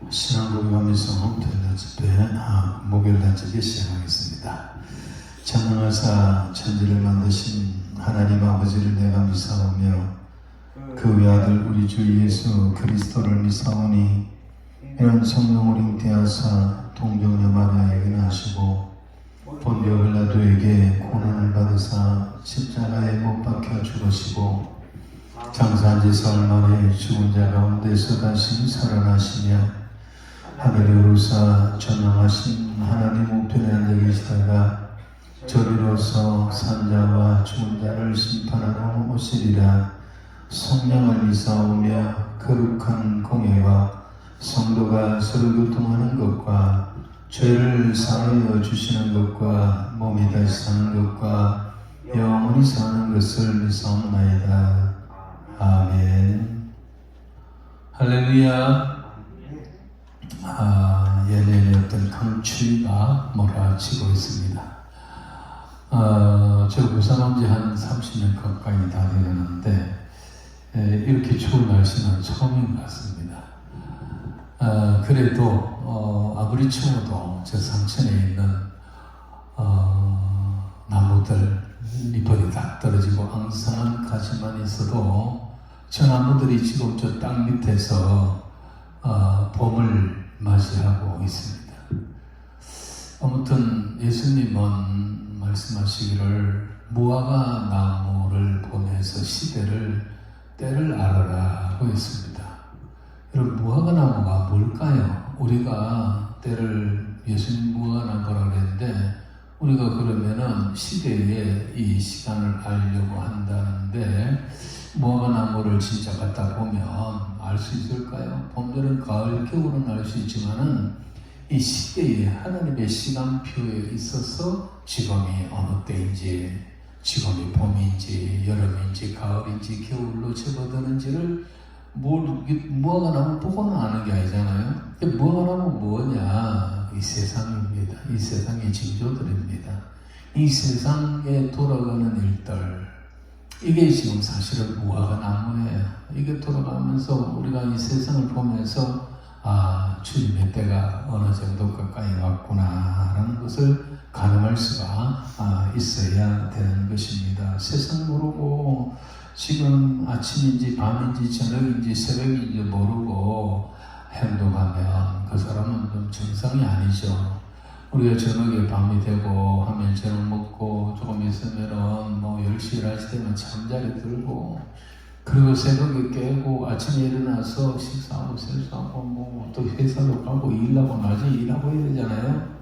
신앙고백하면서 토요일 집회 목요일 낮에 시작하겠습니다. 전능하사 천지를 만드신 하나님 아버지를 내가 미사오며 그 외아들 우리 주 예수 그리스도를 미사오니 이런 성령을 잉태하사 동정녀 마리아에게 나시고 본디오 빌라도에게 고난을 받으사 십자가에 못 박혀 죽으시고 장사한 지 사흘 만에 죽은 자 가운데서 다시 살아나시며 하늘에 오르사 전능하신 하나님 우편에 앉아 계시다가 저리로서 산자와 죽은 자를 심판하러 오시리라. 성령을 미사오며 거룩한 공예와 성도가 서로 교통하는 것과 죄를 사하여 주시는 것과 몸이 다시 사는 것과 영원히 사는 것을 미사옵나이다. 아멘. 할렐루야. 예년에 어떤 강추위가 몰아치고 있습니다. 저 부산한 지 한 30년 가까이 다 되었는데 이렇게 추운 날씨는 처음인 것 같습니다. 그래도 아무리 추워도 저 상천에 있는 나무들 잎이 다 떨어지고 앙상한 가지만 있어도 저 나무들이 지금 저 땅 밑에서 봄을 맞이하고 있습니다. 아무튼 예수님은 말씀하시기를 무화과 나무를 보면서 때를 알아라 하고 했습니다. 여러분, 무화과 나무가 뭘까요? 우리가 때를 예수님 무화과 나무라고 그랬는데 우리가 그러면은 시대에 이 시간을 알려고 한다는데 무화과 나무를 진짜 갖다 보면 알 수 있을까요? 봄들은 가을, 겨울은 알 수 있지만은 이 시대에 하나님의 시간표에 있어서 지금이 어느 때인지, 지금이 봄인지, 여름인지, 가을인지, 겨울로 접어드는지를 무화과 나무 보고는 아는 게 아니잖아요. 무화과 나무 뭐냐? 이 세상입니다. 이 세상의 징조들입니다. 이 세상에 돌아가는 일들, 이게 지금 사실은 무화과 나무예요. 이게 돌아가면서 우리가 이 세상을 보면서 주님의 때가 어느 정도 가까이 왔구나 라는 것을 가늠할 수가 있어야 되는 것입니다. 세상 모르고 지금 아침인지 밤인지 저녁인지 새벽인지 모르고 행동하면 그 사람은 좀 정상이 아니죠. 우리가 저녁에 밤이 되고 하면 저녁 먹고 조금 있으면은 10시, 11시 되면 잠자리 들고 그리고 새벽에 깨고 아침에 일어나서 식사하고 세수하고 또 회사로 가고 일하고 낮에 일하고 해야 되잖아요.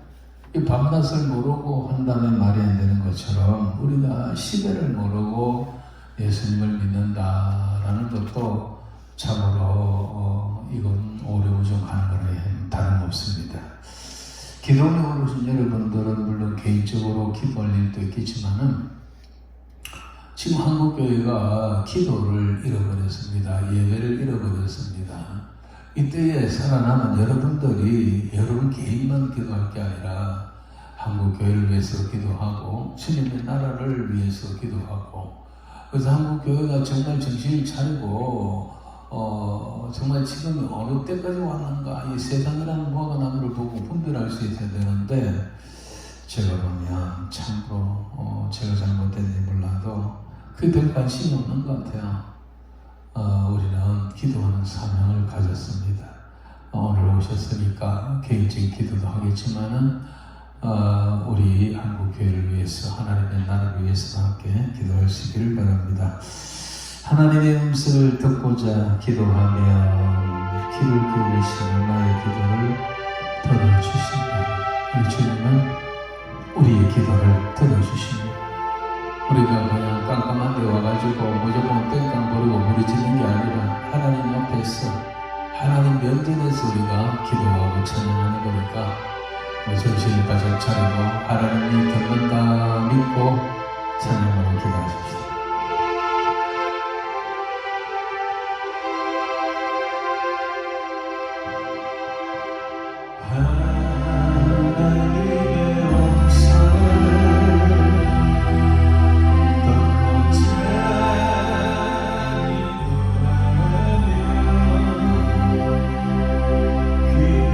이 밤낮을 모르고 한다면 말이 안 되는 것처럼 우리가 시대를 모르고 예수님을 믿는다라는 것도 참으로 이건 오래오정하는 거에 다름없습니다. 기도에 오르신 여러분들은 물론 개인적으로 기도할 일도 있겠지만은 지금 한국교회가 기도를 잃어버렸습니다. 예배를 잃어버렸습니다. 이때에 살아남은 여러분들이 여러분 개인만 기도할 게 아니라 한국교회를 위해서 기도하고 주님의 나라를 위해서 기도하고 그래서 한국교회가 정말 정신을 차리고 정말 지금 어느 때까지 왔는가 이 세상이라는 무화과 나무를 보고 분별할 수 있어야 되는데 제가 보면 참으로 제가 잘못된지 몰라도 그게 별 관심이 없는 것 같아요. 우리는 기도하는 사명을 가졌습니다. 오늘 오셨으니까 개인적인 기도도 하겠지만은 우리 한국교회를 위해서 하나님의 나라를 위해서 함께 기도하시기를 바랍니다. 하나님의 음성을 듣고자 기도하면 귀를 기울이시고 나의 기도를 들어주신다. 우리 주님은 우리의 기도를 들어주십니다. 우리가 그냥 깜깜한 데 와가지고 무조건 땡깡 부르고 부르짖는 게 아니라 하나님 앞에서 하나님 면전에서 우리가 기도하고 찬양하는 거니까 정신을 가져 차리고 하나님이 듣는다 믿고 찬양하고 기도하십시오. 그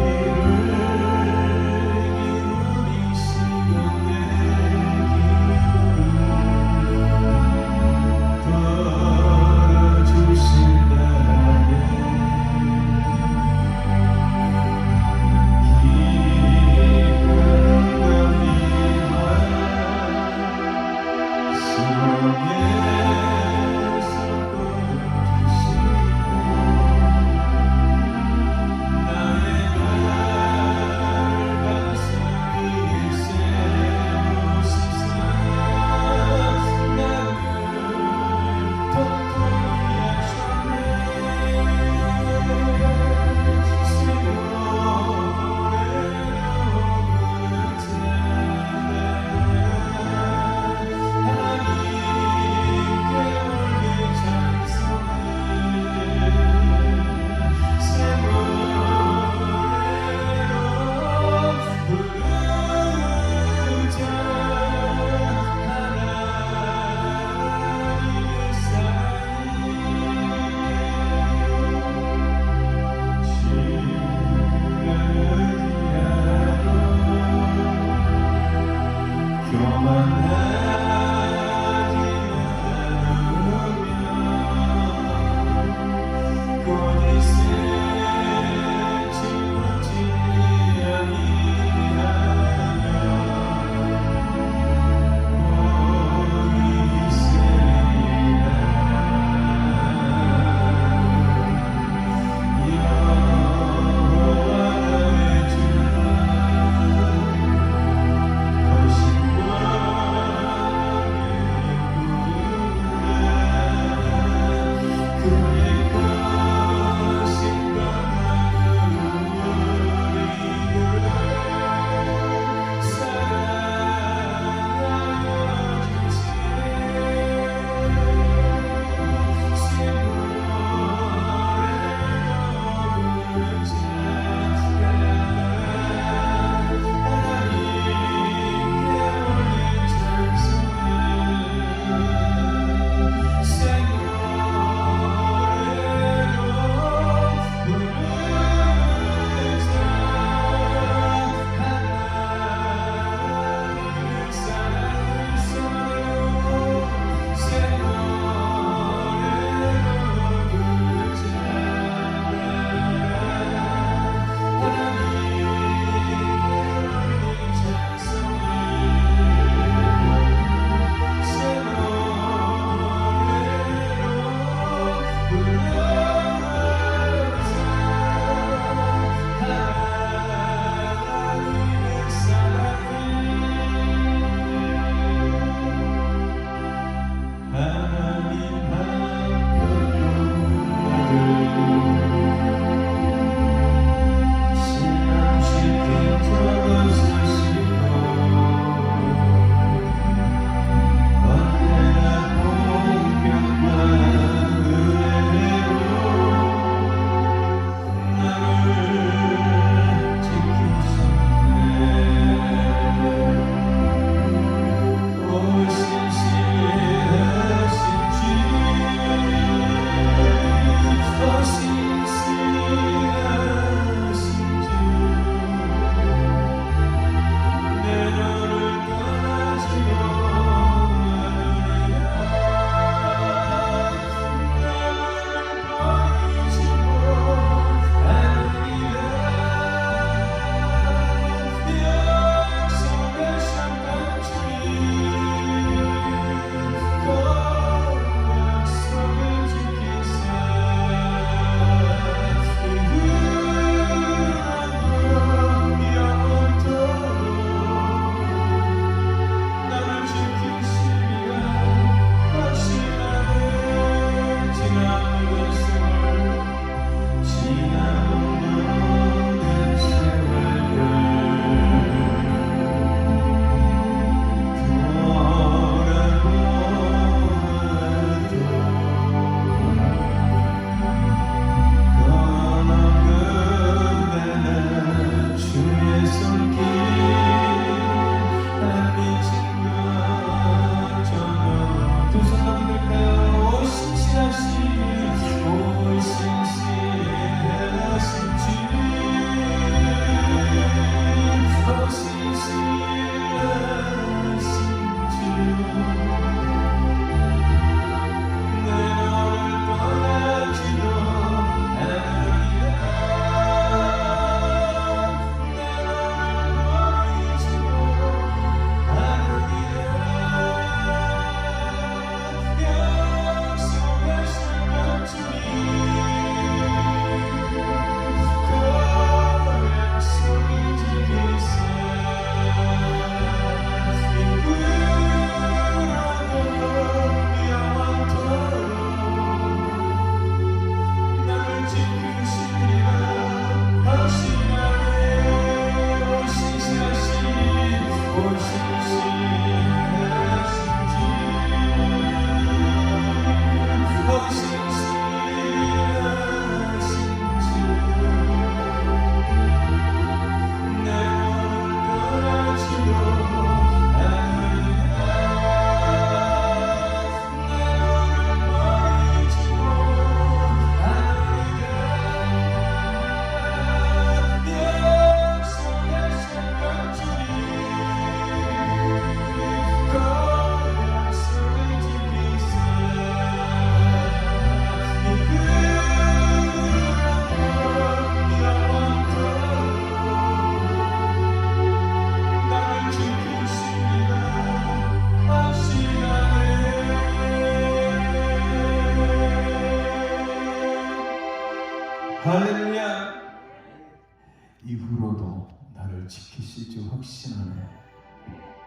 이후로도 나를 지키실 줄 확신하네.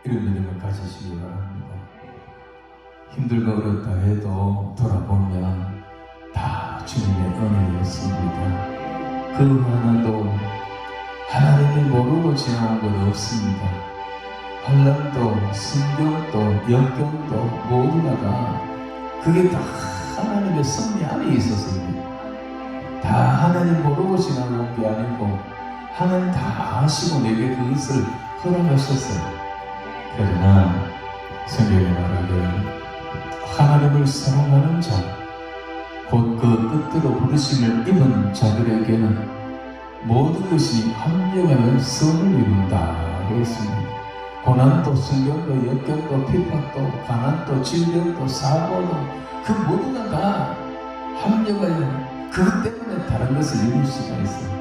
이런 믿음을 가지시기 바랍니다. 힘들고 어렵다 해도 돌아보면 다 주님의 은혜였습니다. 그 하나도 하나님이 모르고 지나온 것 없습니다. 환난도 순경도 역경도 모두가 다 그게 다 하나님의 섭리 안에 있었습니다. 다 하나님 모르고 지나온 게 아니고 하나님 다 아시고 내게 그것을 허락하셨어요. 그러나 성경에 말하기를 하나님을 사랑하는 자, 곧 그 뜻대로 부르심을 입은 자들에게는 모든 것이 합력하여 선을 이룬다고 했습니다. 고난도 순경도 역경도 핍박도 가난도 질병도 사고도 그 모두가 다 합력하여 그것 때문에 다른 것을 이룰 수가 있어요.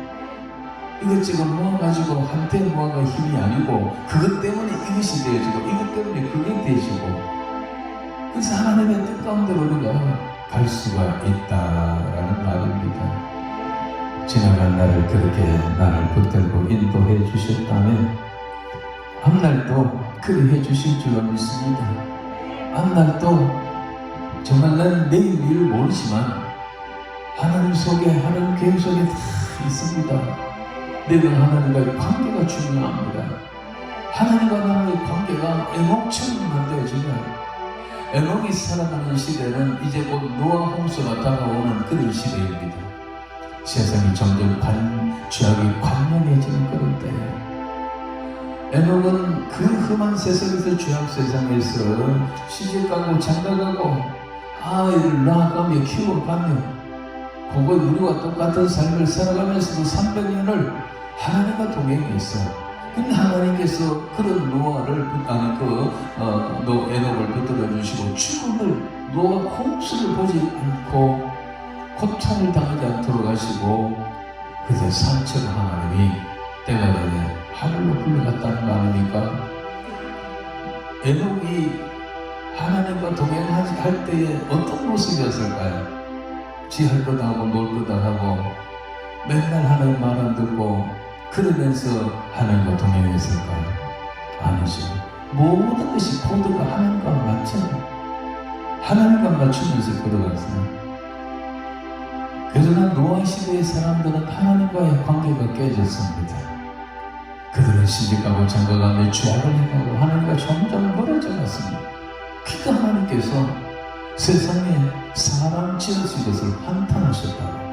이것저것 모아가지고 한때 모아가 힘이 아니고 그것 때문에 이것이 되어지고 이것 때문에 그게 되어지고 그래서 하나님의 뜻 가운데 우리가 갈 수가 있다라는 말입니다. 지나간 날을 그렇게 나를 붙들고 인도해 주셨다면 한날도 그리 해 주실 줄 믿습니다. 한날도 정말 난 내일 일을 모르지만 하나님 속에 하나님 계획 속에 다 있습니다. 내가 하나님과의 관계가 중요합니다. 하나님과 나의 관계가 에녹처럼 만들어지면 에녹이 살아가는 시대는 이제 곧 노아 홍수가 다가오는 그런 시대입니다. 세상이 점점 죄악이 관명해지는 그런 때에 에녹은 그 험한 세상에서 죄악 세상에서 시집가고 장가가고 아이를 낳아가며 키워가며 그거 우리와 똑같은 삶을 살아가면서도 300년을 하나님과 동행했어. 근데 하나님께서 그런 노아를 에녹을 붙들어 주시고 죽음을 노아 홍수를 보지 않고 고통을 당하지 않도록 하시고 그래서 상처를 하나님이 때가 되네 하늘로 불러갔다는 거 아닙니까? 에녹이 하나님과 동행할 때에 어떤 모습이었을까요? 지 할 거다 하고 놀 거다 하고 맨날 하나님 말 안 듣고 그러면서 하나님과 동행했을까요? 아니죠. 모든 것이 코드가 하나님과 맞잖아요. 하나님과 맞추면서 걸어갔어요. 그러나 노아 시대의 사람들은 하나님과의 관계가 깨졌습니다. 그들은 시집가고 장가가며 죄악을 행하고 하나님과 점점 멀어져 갔습니다. 그러니까 하나님께서 세상에 사람 지으신 것을 한탄하셨다고.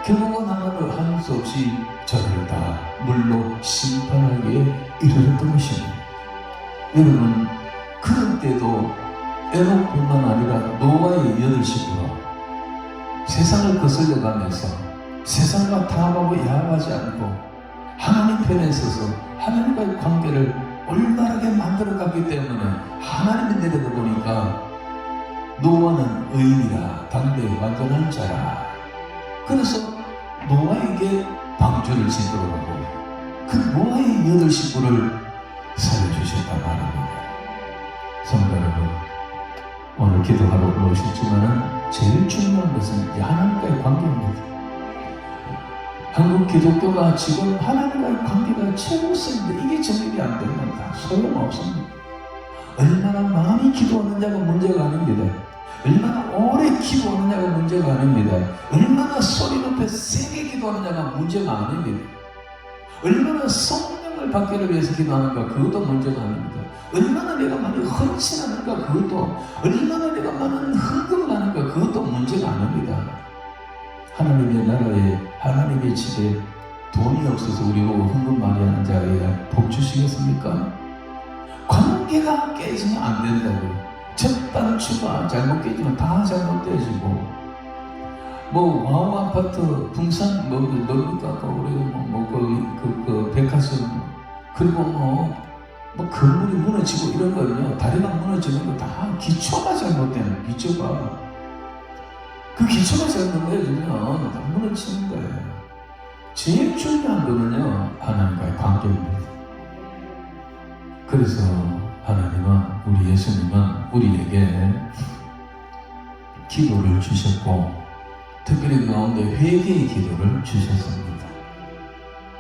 결국은 하나님을 할 수 없이 저를 다 물로 심판하기에 이르렀던 것입니다. 여러분, 그런 때도 에녹뿐만 아니라 노아의 8식구가 세상을 거슬려가면서 세상과 타협하고 야합하지 않고 하나님 편에 서서 하나님과의 관계를 올바르게 만들어갔기 때문에 하나님이 내려다 보니까 노아는 의인이라 담대히 완전한 자라. 그래서 노아에게 방주를 짓도록 하고 그 노아의 8식구를 살려주셨단 말입니다. 성도 여러분, 오늘 기도하러 오셨지만은 제일 중요한 것은 하나님과의 관계입니다. 한국 기독교가 지금 하나님과의 관계가 최우선인데 이게 정립이 안 되면 다 소용없습니다. 얼마나 많이 기도하느냐가 문제가 아닙니다. 얼마나 오래 기도하느냐가 문제가 아닙니다. 얼마나 소리 높여 세게 기도하느냐가 문제가 아닙니다. 얼마나 성령을 받기를 위해서 기도하는가 그것도 문제가 아닙니다. 얼마나 내가 많이 헌신하는가 그것도, 얼마나 내가 많은 헌금을 하는가 그것도 문제가 아닙니다. 하나님의 나라에 하나님의 집에 돈이 없어서 우리 보고 헌금 많이 하는 자에게 복 주시겠습니까? 관계가 깨지면 안 된다고요. 첫 단추가 잘못 깨지면 다 잘못되어지고 뭐 와우 아파트 분산 뭡니까 우리 백화점 그리고 뭐 건물이 무너지고 이런 거는요 다리가 무너지는 거 다 기초가 잘못되는 기초가 그 기초가 잘못되어지면 다 무너지는 거예요. 제일 중요한 거는요 하나님과의 관계입니다. 그래서 하나님은 우리 예수님은 우리에게 기도를 주셨고 특별히 그 가운데 회개의 기도를 주셨습니다.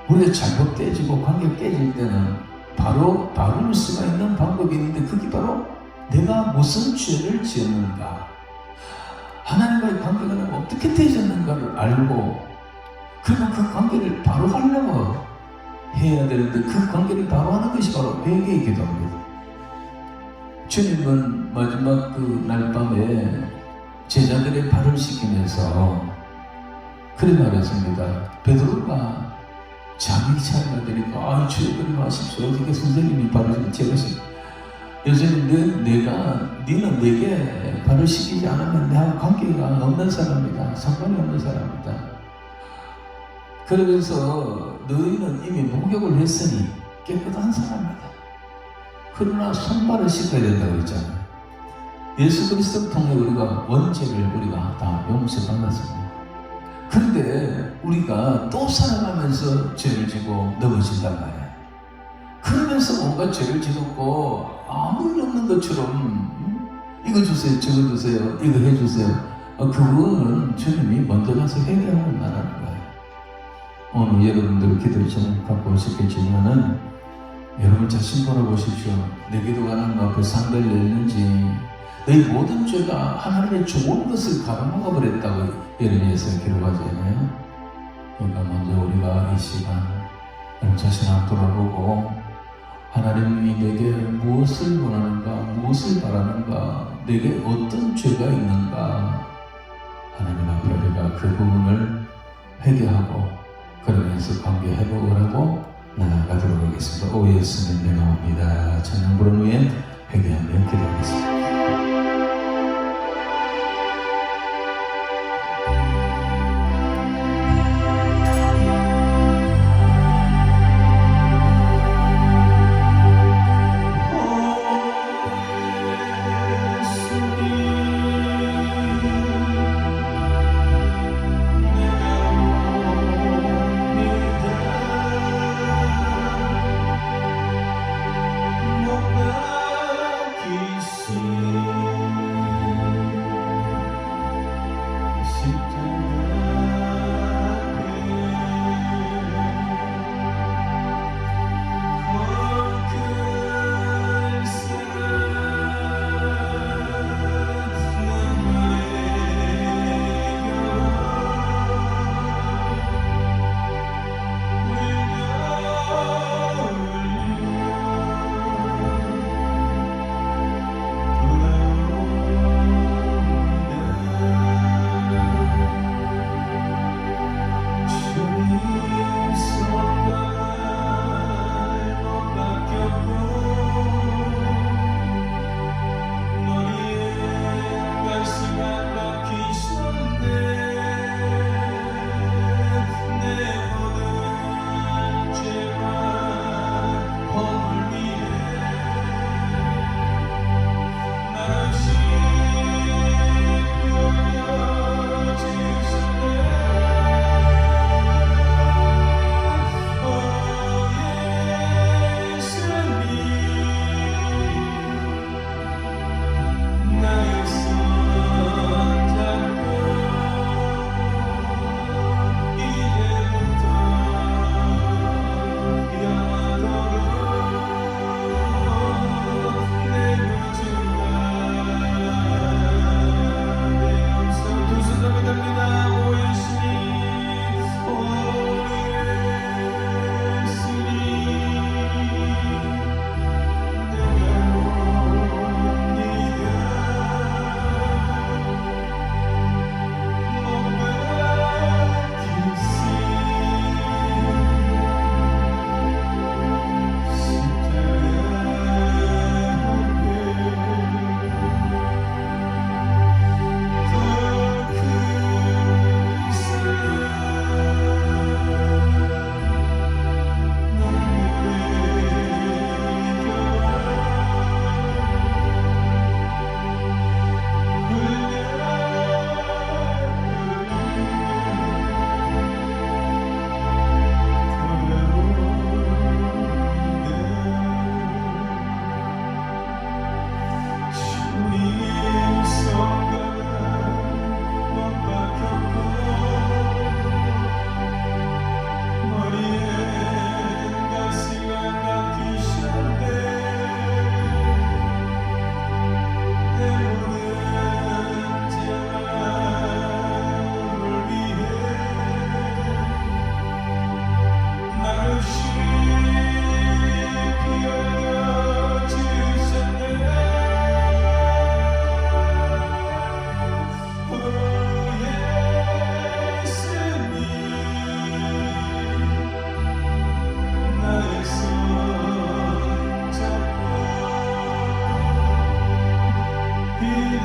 우리가 잘못 깨지고 관계가 깨질 때는 바로 바를 수가 있는 방법이 있는데, 그게 바로 내가 무슨 죄를 지었는가, 하나님과의 관계가 어떻게 되어졌는가를 알고, 그리고 그 관계를 바로 하려고 해야 되는데, 그 관계를 바로 하는 것이 바로 회개의 기도입니다. 주님은 마지막 그 날밤에 제자들의 발을 씻기면서 그래 말했습니다. 베드로가 자기 차례가 되니까 주여 그리 마십시오. 어떻게 선생님이 발을 씻기, 제가 요즘 니는 내게 발을 씻기지 않으면 내하고 관계가 없는 사람이다. 상관이 없는 사람이다. 그러면서 너희는 이미 목욕을 했으니 깨끗한 사람이다. 그러나 손발을 씻어야 된다고 그랬잖아요. 예수 그리스도를 통해 우리가 원죄를 우리가 다 용서받았습니다. 그런데 우리가 또 살아가면서 죄를 지고 넘어진단 말이에요. 그러면서 뭔가 죄를 지었고 아무 일 없는 것처럼 이거 주세요, 저거 주세요, 이거 해주세요. 그거는 주님이 먼저 가서 해결하고 나라는 거예요. 오늘 여러분들 기도 제목 갖고 오셨겠지만은 여러분 자신 돌아보십시오. 내 기도가 하나님 앞에 상대를 냈는지, 너희 모든 죄가 하나님의 좋은 것을 가로막아 버렸다고 예레미야에서 기록하잖아요. 그러니까 먼저 우리가 이 시간 여러분 자신 앞 돌아보고, 하나님이 내게 무엇을 원하는가, 무엇을 바라는가, 내게 어떤 죄가 있는가, 하나님 앞에 우리가 그 부분을 회개하고 그러면서 관계 회복을 하고 나아가도록 하겠습니다. 오 예수님 내가 옵니다. 찬양 부른 후에 회개하며 기도하겠습니다. See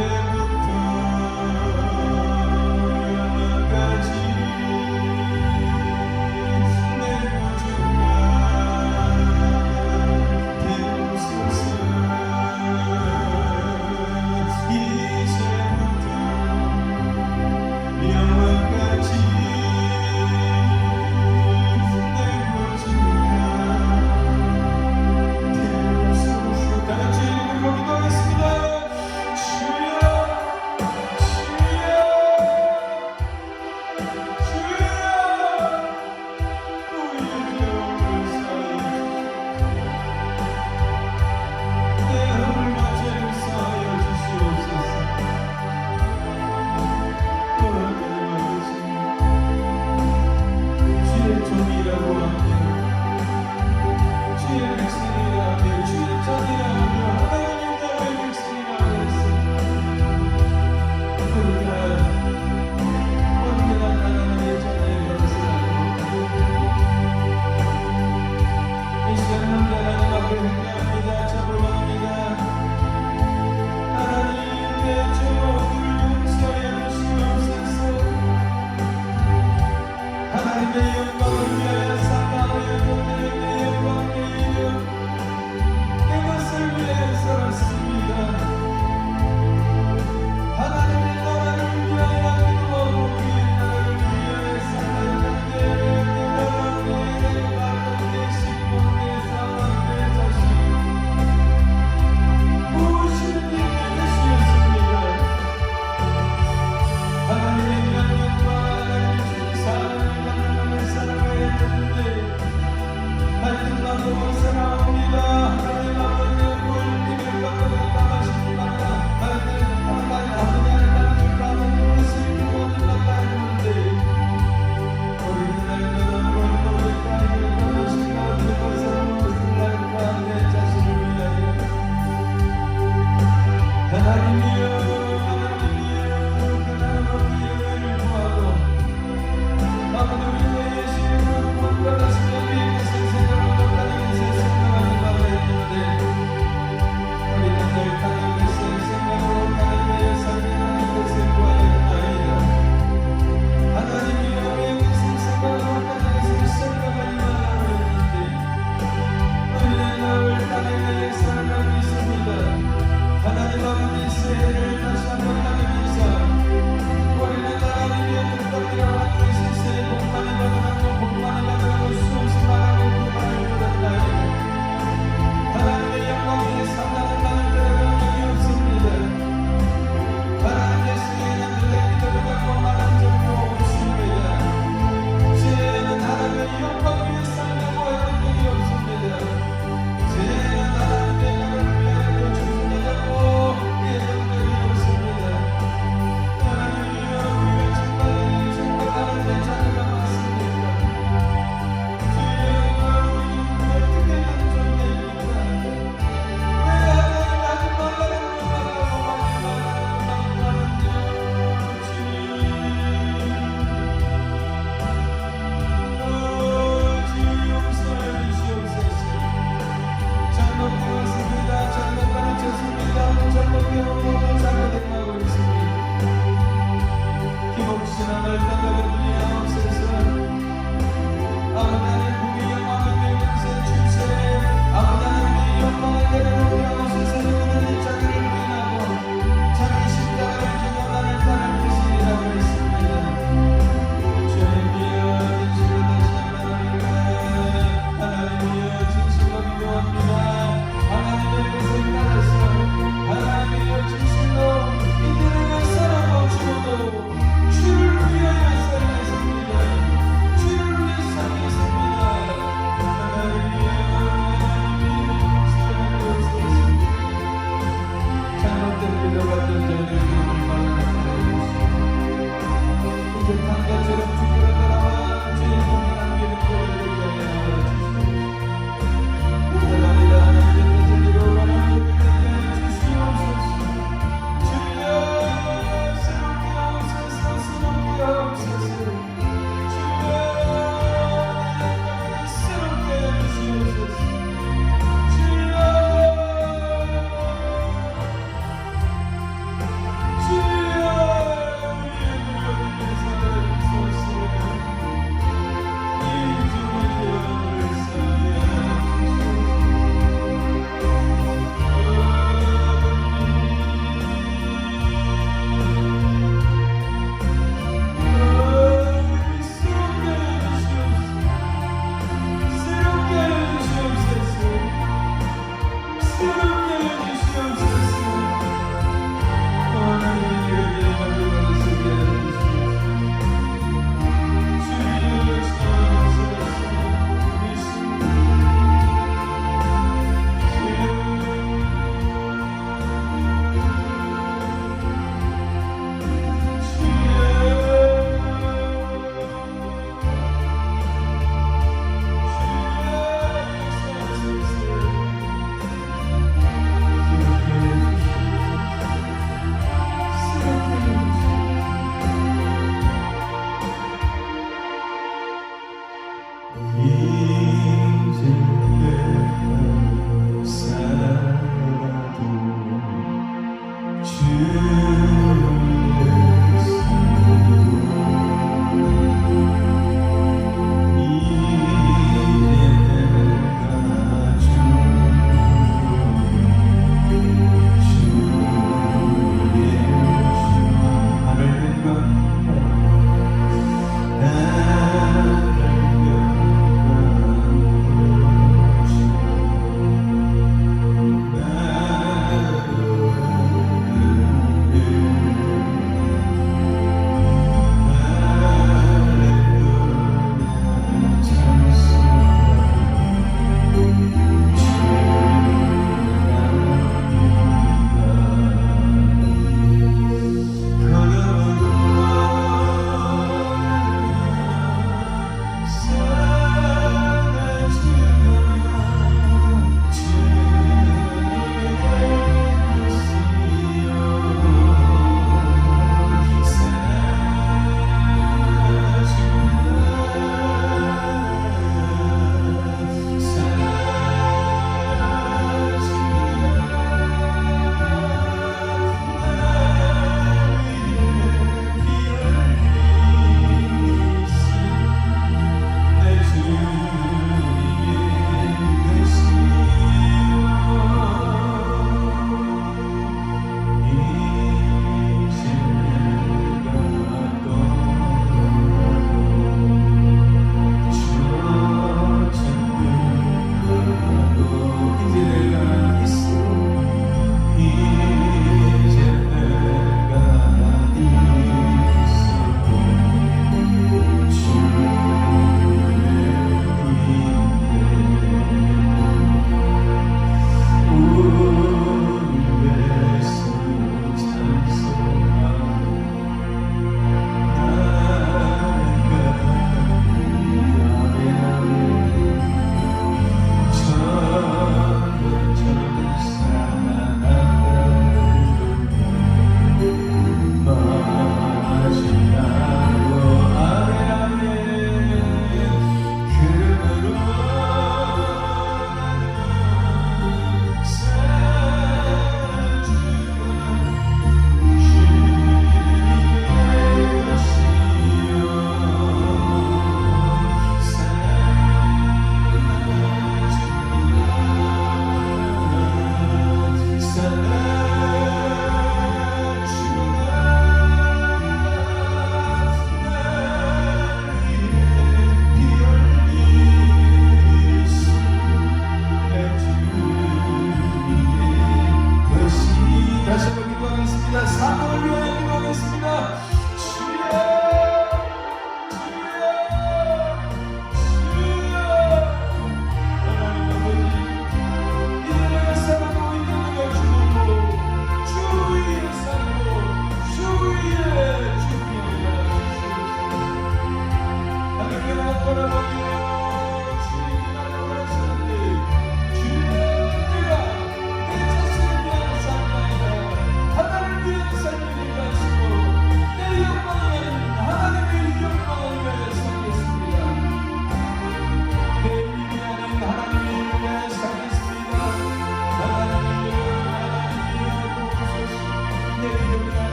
이제부터 영원까지 내 구주가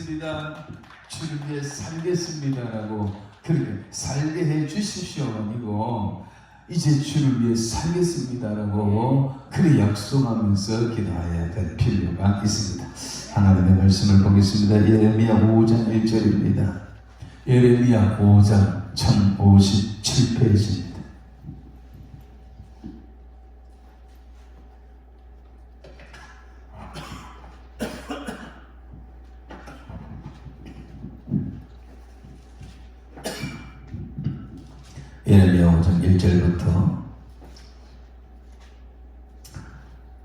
살겠습니다. 주를 위해 살겠습니다라고 그렇게 살게 해 주십시오 아니고 이제 주를 위해 살겠습니다라고 그렇게 약속하면서 기도해야 될 필요가 있습니다. 하나님의 말씀을 보겠습니다. 예레미야 5장 1절입니다. 예레미야 5장 1057페이지입니다. 예레미야 5장 1절부터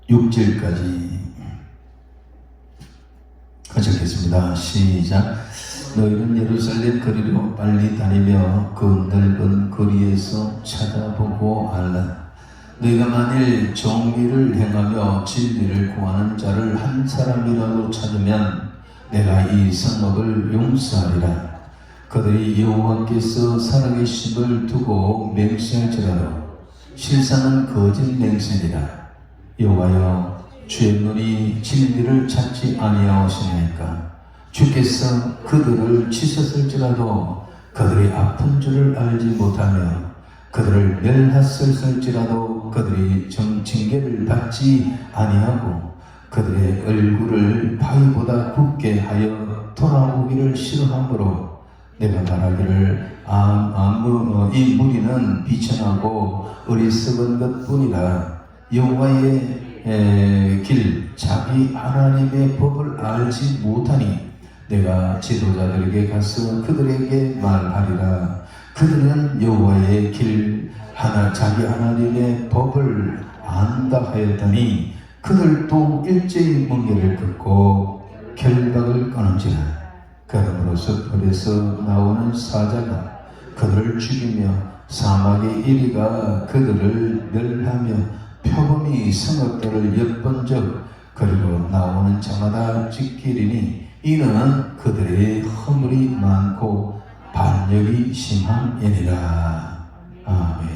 6절까지 적겠습니다. 시작. 너희는 예루살렘 거리로 빨리 다니며 그 넓은 거리에서 찾아보고 알라. 너희가 만일 정의를 행하며 진리를 구하는 자를 한 사람이라도 찾으면 내가 이 성읍을 용서하리라. 그들이 여호와께서 살아계심을 두고 맹세할지라도 실상은 거짓 맹세니라. 여호와여, 주의 눈이 진리를 찾지 아니하시나이까. 주께서 그들을 치셨을지라도 그들이 아픈 줄을 알지 못하며 그들을 멸하셨을지라도 그들이 징계를 받지 아니하고 그들의 얼굴을 바위보다 굽게 하여 돌아오기를 싫어하므로 내가 말하기를 이 무리는 비천하고 어리석은 것뿐이라. 여호와의 길 자기 하나님의 법을 알지 못하니 내가 지도자들에게 가서 그들에게 말하리라. 그들은 여호와의 길 자기 하나님의 법을 안다 하였더니 그들도 일제히 멍에를 긋고 결박을 끊은지라. 그러므로서 벌에서 나오는 사자가 그들을 죽이며 사막의 이리가 그들을 멸하며 표범이 성읍들을 엿본적 그리고 나오는 자마다 찢기리니 이는 그들의 허물이 많고 반역이 심함이니라. 아멘.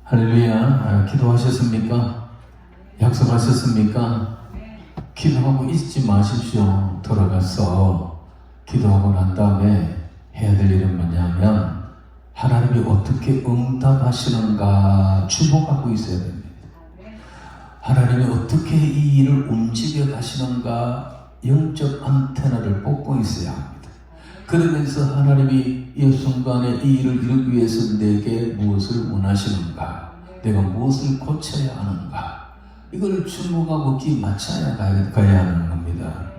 할렐루야. 기도하셨습니까? 약속하셨습니까? 기도하고 잊지 마십시오. 돌아가서 기도하고 난 다음에 해야 될 일은 뭐냐면 하나님이 어떻게 응답하시는가 주목하고 있어야 됩니다. 하나님이 어떻게 이 일을 움직여 가시는가 영적 안테나를 뽑고 있어야 합니다. 그러면서 하나님이 이 순간에 이 일을 이루기 위해서 내게 무엇을 원하시는가, 내가 무엇을 고쳐야 하는가, 이걸 주목하고 귀 맞춰야 가야 하는 겁니다.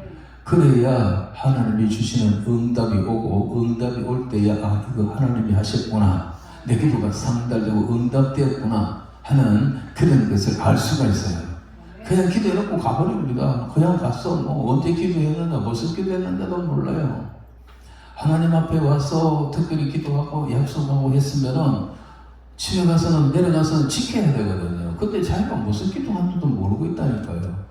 그래야 하나님이 주시는 응답이 오고 응답이 올 때야 이거 하나님이 하셨구나, 내 기도가 상달되고 응답되었구나 하는 그런 것을 알 수가 있어요. 그냥 기도해놓고 가버립니다. 그냥 갔어. 언제 기도했는가 무슨 기도했는지도 몰라요. 하나님 앞에 와서 특별히 기도하고 약속하고 했으면은 집에 가서는 내려가서는 지켜야 되거든요. 근데 자기가 무슨 기도하는지도 모르고 있다니까요.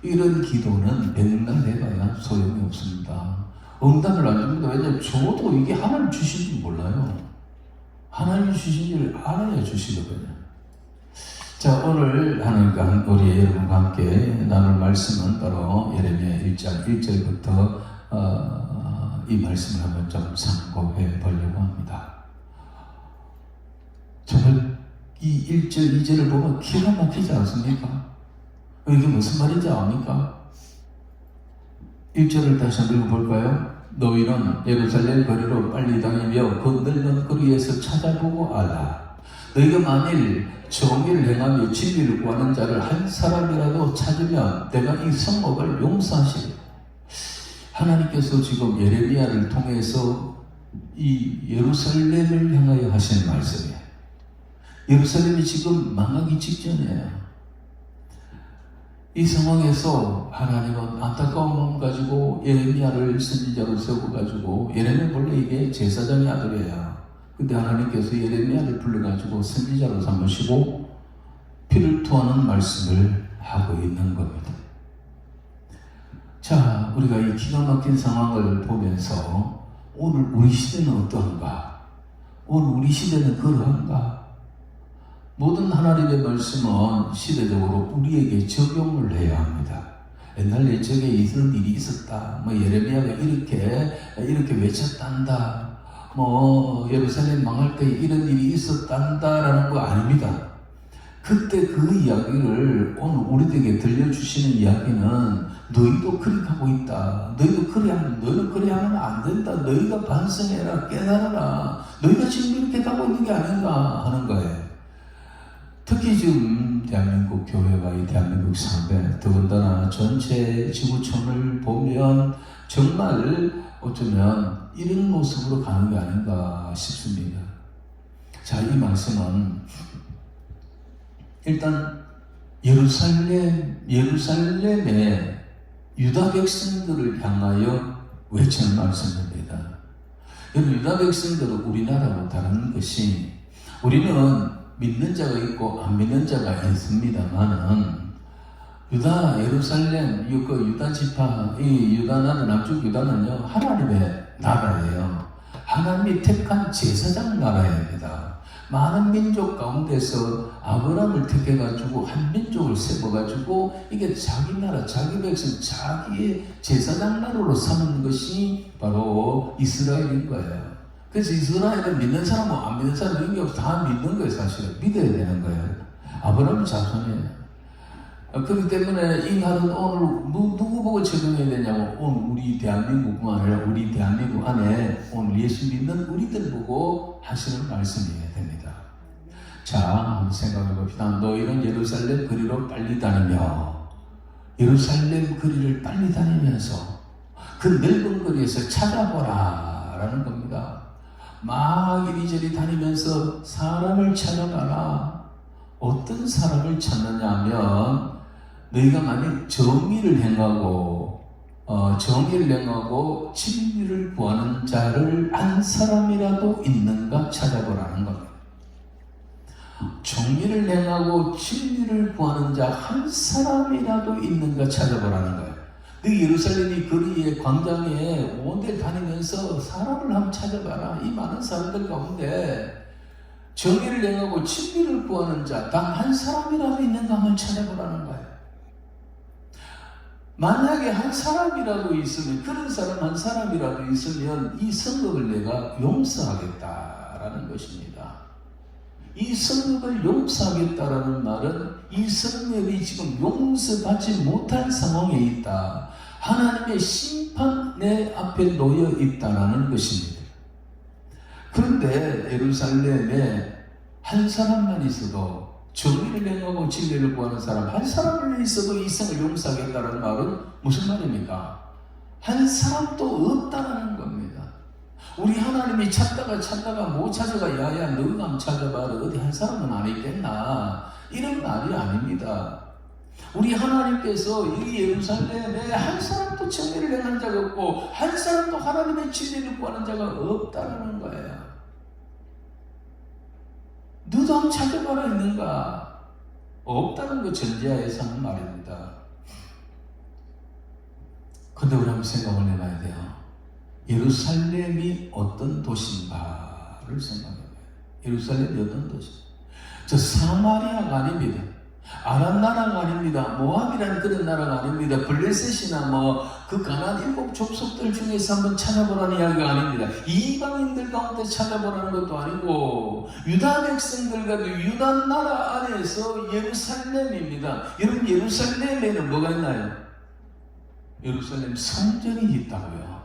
이런 기도는 맨날 해봐야 소용이 없습니다. 응답을 안 줍니다. 왜냐하면 저도 이게 하나님 주신 줄 몰라요. 하나님 주신 줄 알아야 주시거든요. 자, 오늘 하나님과 우리 여러분과 함께 나눌 말씀은 바로 예레미야 1장 1절부터 이 말씀을 한번 좀 참고해 보려고 합니다. 정말 이 1절, 2절을 보면 기가 막히지 않습니까? 이게 무슨 말인지 압니까? 1절을 다시 한번 읽어볼까요? 너희는 예루살렘 거리로 빨리 다니며 그 넓은 거리에서 찾아보고 알라. 너희가 만일 정의를 행하며 진리를 구하는 자를 한 사람이라도 찾으면 내가 이 성읍을 용서하시리라. 하나님께서 지금 예레미야를 통해서 이 예루살렘을 향하여 하시는 말씀이에요. 예루살렘이 지금 망하기 직전이에요. 이 상황에서 하나님은 안타까운 마음 가지고 예레미야를 선지자로 세워가지고, 예레미야 원래 이게 제사장의 아들이에요. 근데 하나님께서 예레미야를 불러가지고 선지자로 삼으시고 피를 토하는 말씀을 하고 있는 겁니다. 자, 우리가 이 기가 막힌 상황을 보면서 오늘 우리 시대는 어떠한가? 오늘 우리 시대는 그러한가? 모든 하나님의 말씀은 시대적으로 우리에게 적용을 해야 합니다. 옛날 옛적에 이런 일이 있었다. 뭐 예레미야가 이렇게 외쳤단다. 뭐 예루살렘 망할 때 이런 일이 있었단다라는 거 아닙니다. 그때 그 이야기를 오늘 우리에게 들려주시는 이야기는 너희도 그렇게 하고 있다. 너희는 그래 하면 안 된다. 너희가 반성해라. 깨달아라. 너희가 지금 이렇게 하고 있는 게 아닌가 하는 거예요. 특히 지금 대한민국 교회와 이 대한민국 사회, 더군다나 전체 지구촌을 보면 정말 어쩌면 이런 모습으로 가는 게 아닌가 싶습니다. 자, 이 말씀은 일단 예루살렘의 유다 백성들을 향하여 외치는 말씀입니다. 여러분, 유다 백성들은 우리나라와 다른 것이, 우리는 믿는 자가 있고 안 믿는 자가 있습니다만은, 예루살렘, 유다 지파, 이 유다 나라, 남쪽 유다는요, 하나님의 나라예요. 하나님이 택한 제사장 나라입니다. 많은 민족 가운데서 아브라함을 택해가지고 한 민족을 세워가지고 이게 자기 나라, 자기 백성, 자기의 제사장 나라로 삼은 것이 바로 이스라엘인 거예요. 그래서 이스라엘을 믿는 사람은 안 믿는 사람 의미 없어. 다 믿는 거예요. 사실은 믿어야 되는 거예요. 아브라함 자손이에요. 그렇기 때문에 이 말은 오늘 누구 보고 적용해야 되냐면, 오늘 우리 대한민국만 아니라 우리 대한민국 안에 오늘 예수 믿는 우리들 보고 하시는 말씀이어야 됩니다. 자, 한번 생각해 봅시다. 너희는 예루살렘 거리로 빨리 다니며, 예루살렘 거리를 빨리 다니면서 그 넓은 거리에서 찾아보라 라는 겁니다. 막 이리저리 다니면서 사람을 찾아가라. 어떤 사람을 찾느냐 하면, 너희가 만약 정의를 행하고 진리를 구하는 자를 한 사람이라도 있는가 찾아보라는 겁니다. 정의를 행하고 진리를 구하는 자 한 사람이라도 있는가 찾아보라는 거예요. 그 예루살렘이 거리에 광장에 온데 다니면서 사람을 한번 찾아봐라. 이 많은 사람들 가운데 정의를 행하고 진리를 구하는 자 단 한 사람이라도 있는가 한번 찾아보라는 거예요. 만약에 한 사람이라도 있으면, 그런 사람 한 사람이라도 있으면 이 성벽을 내가 용서하겠다라는 것입니다. 이 성벽을 용서하겠다라는 말은 이 성벽이 지금 용서받지 못한 상황에 있다. 하나님의 심판 내 앞에 놓여 있다라는 것입니다. 그런데 예루살렘에 한 사람만 있어도, 정의를 행하고 진리를 구하는 사람 한 사람만 있어도 이 성을 용서하겠다는 말은 무슨 말입니까? 한 사람도 없다는 겁니다. 우리 하나님이 찾다가 못 찾아가, 야야 너가 한번 찾아봐라, 어디 한 사람은 안 있겠나, 이런 말이 아닙니다. 우리 하나님께서 이 예루살렘에 한 사람도 정의를 행하는 자가 없고 한 사람도 하나님의 진리를 구하는 자가 없다는 거예요. 너도 한번 찾아봐라 있는가? 없다는 거 전제하에서 하는 말입니다. 근데 우리 한번 생각을 해봐야 돼요. 예루살렘이 어떤 도시인가를 생각해봐요. 예루살렘이 어떤 도시? 저 사마리아가 아닙니다. 아람 나라가 아닙니다. 모압이라는 그런 나라가 아닙니다. 블레셋이나 그 가나안 일곱 족속들 중에서 한번 찾아보라는 이야기가 아닙니다. 이방인들 가운데 찾아보라는 것도 아니고, 유다 백성들과도 유다 나라 안에서 예루살렘입니다. 여러분, 예루살렘에는 뭐가 있나요? 예루살렘 성전이 있다고요.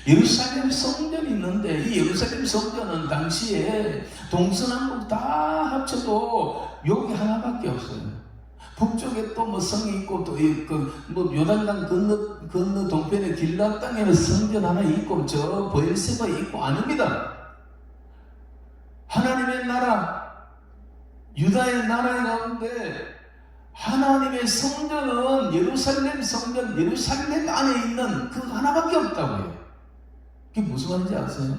예루살렘 성전이 있는데, 이 예루살렘 성전은 당시에 동서남북 다 합쳐도 여기 하나밖에 없어요. 북쪽에 또 성이 있고, 또 요단강 건너 동편의 길라 땅에는 성전 하나 있고, 저 보엘세바 있고, 아닙니다. 하나님의 나라, 유다의 나라 가운데 하나님의 성전은 예루살렘 성전, 예루살렘 안에 있는 그 하나밖에 없다고요. 그게 무슨 말인지 아세요?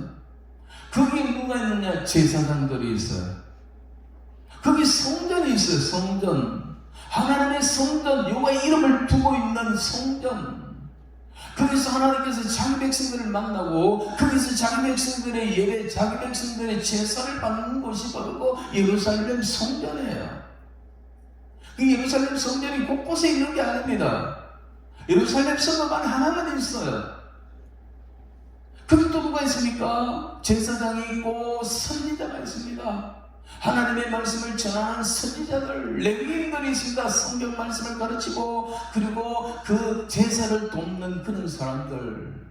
거기에 누가 있느냐? 제사장들이 있어요. 거기 성전이 있어요. 성전. 하나님의 성전, 여호와의 이름을 두고 있는 성전. 거기서 하나님께서 자기 백성들을 만나고, 거기서 자기 백성들의 예배, 자기 백성들의 제사를 받는 곳이 바로 예루살렘 성전이에요. 그 예루살렘 성전이 곳곳에 있는 게 아닙니다. 예루살렘 성읍 안에 하나만 있어요. 그리고 또 누가 있습니까? 제사장이 있고 선지자가 있습니다. 하나님의 말씀을 전하는 선지자들, 레위인들이 있습니다. 성경 말씀을 가르치고 그리고 그 제사를 돕는 그런 사람들.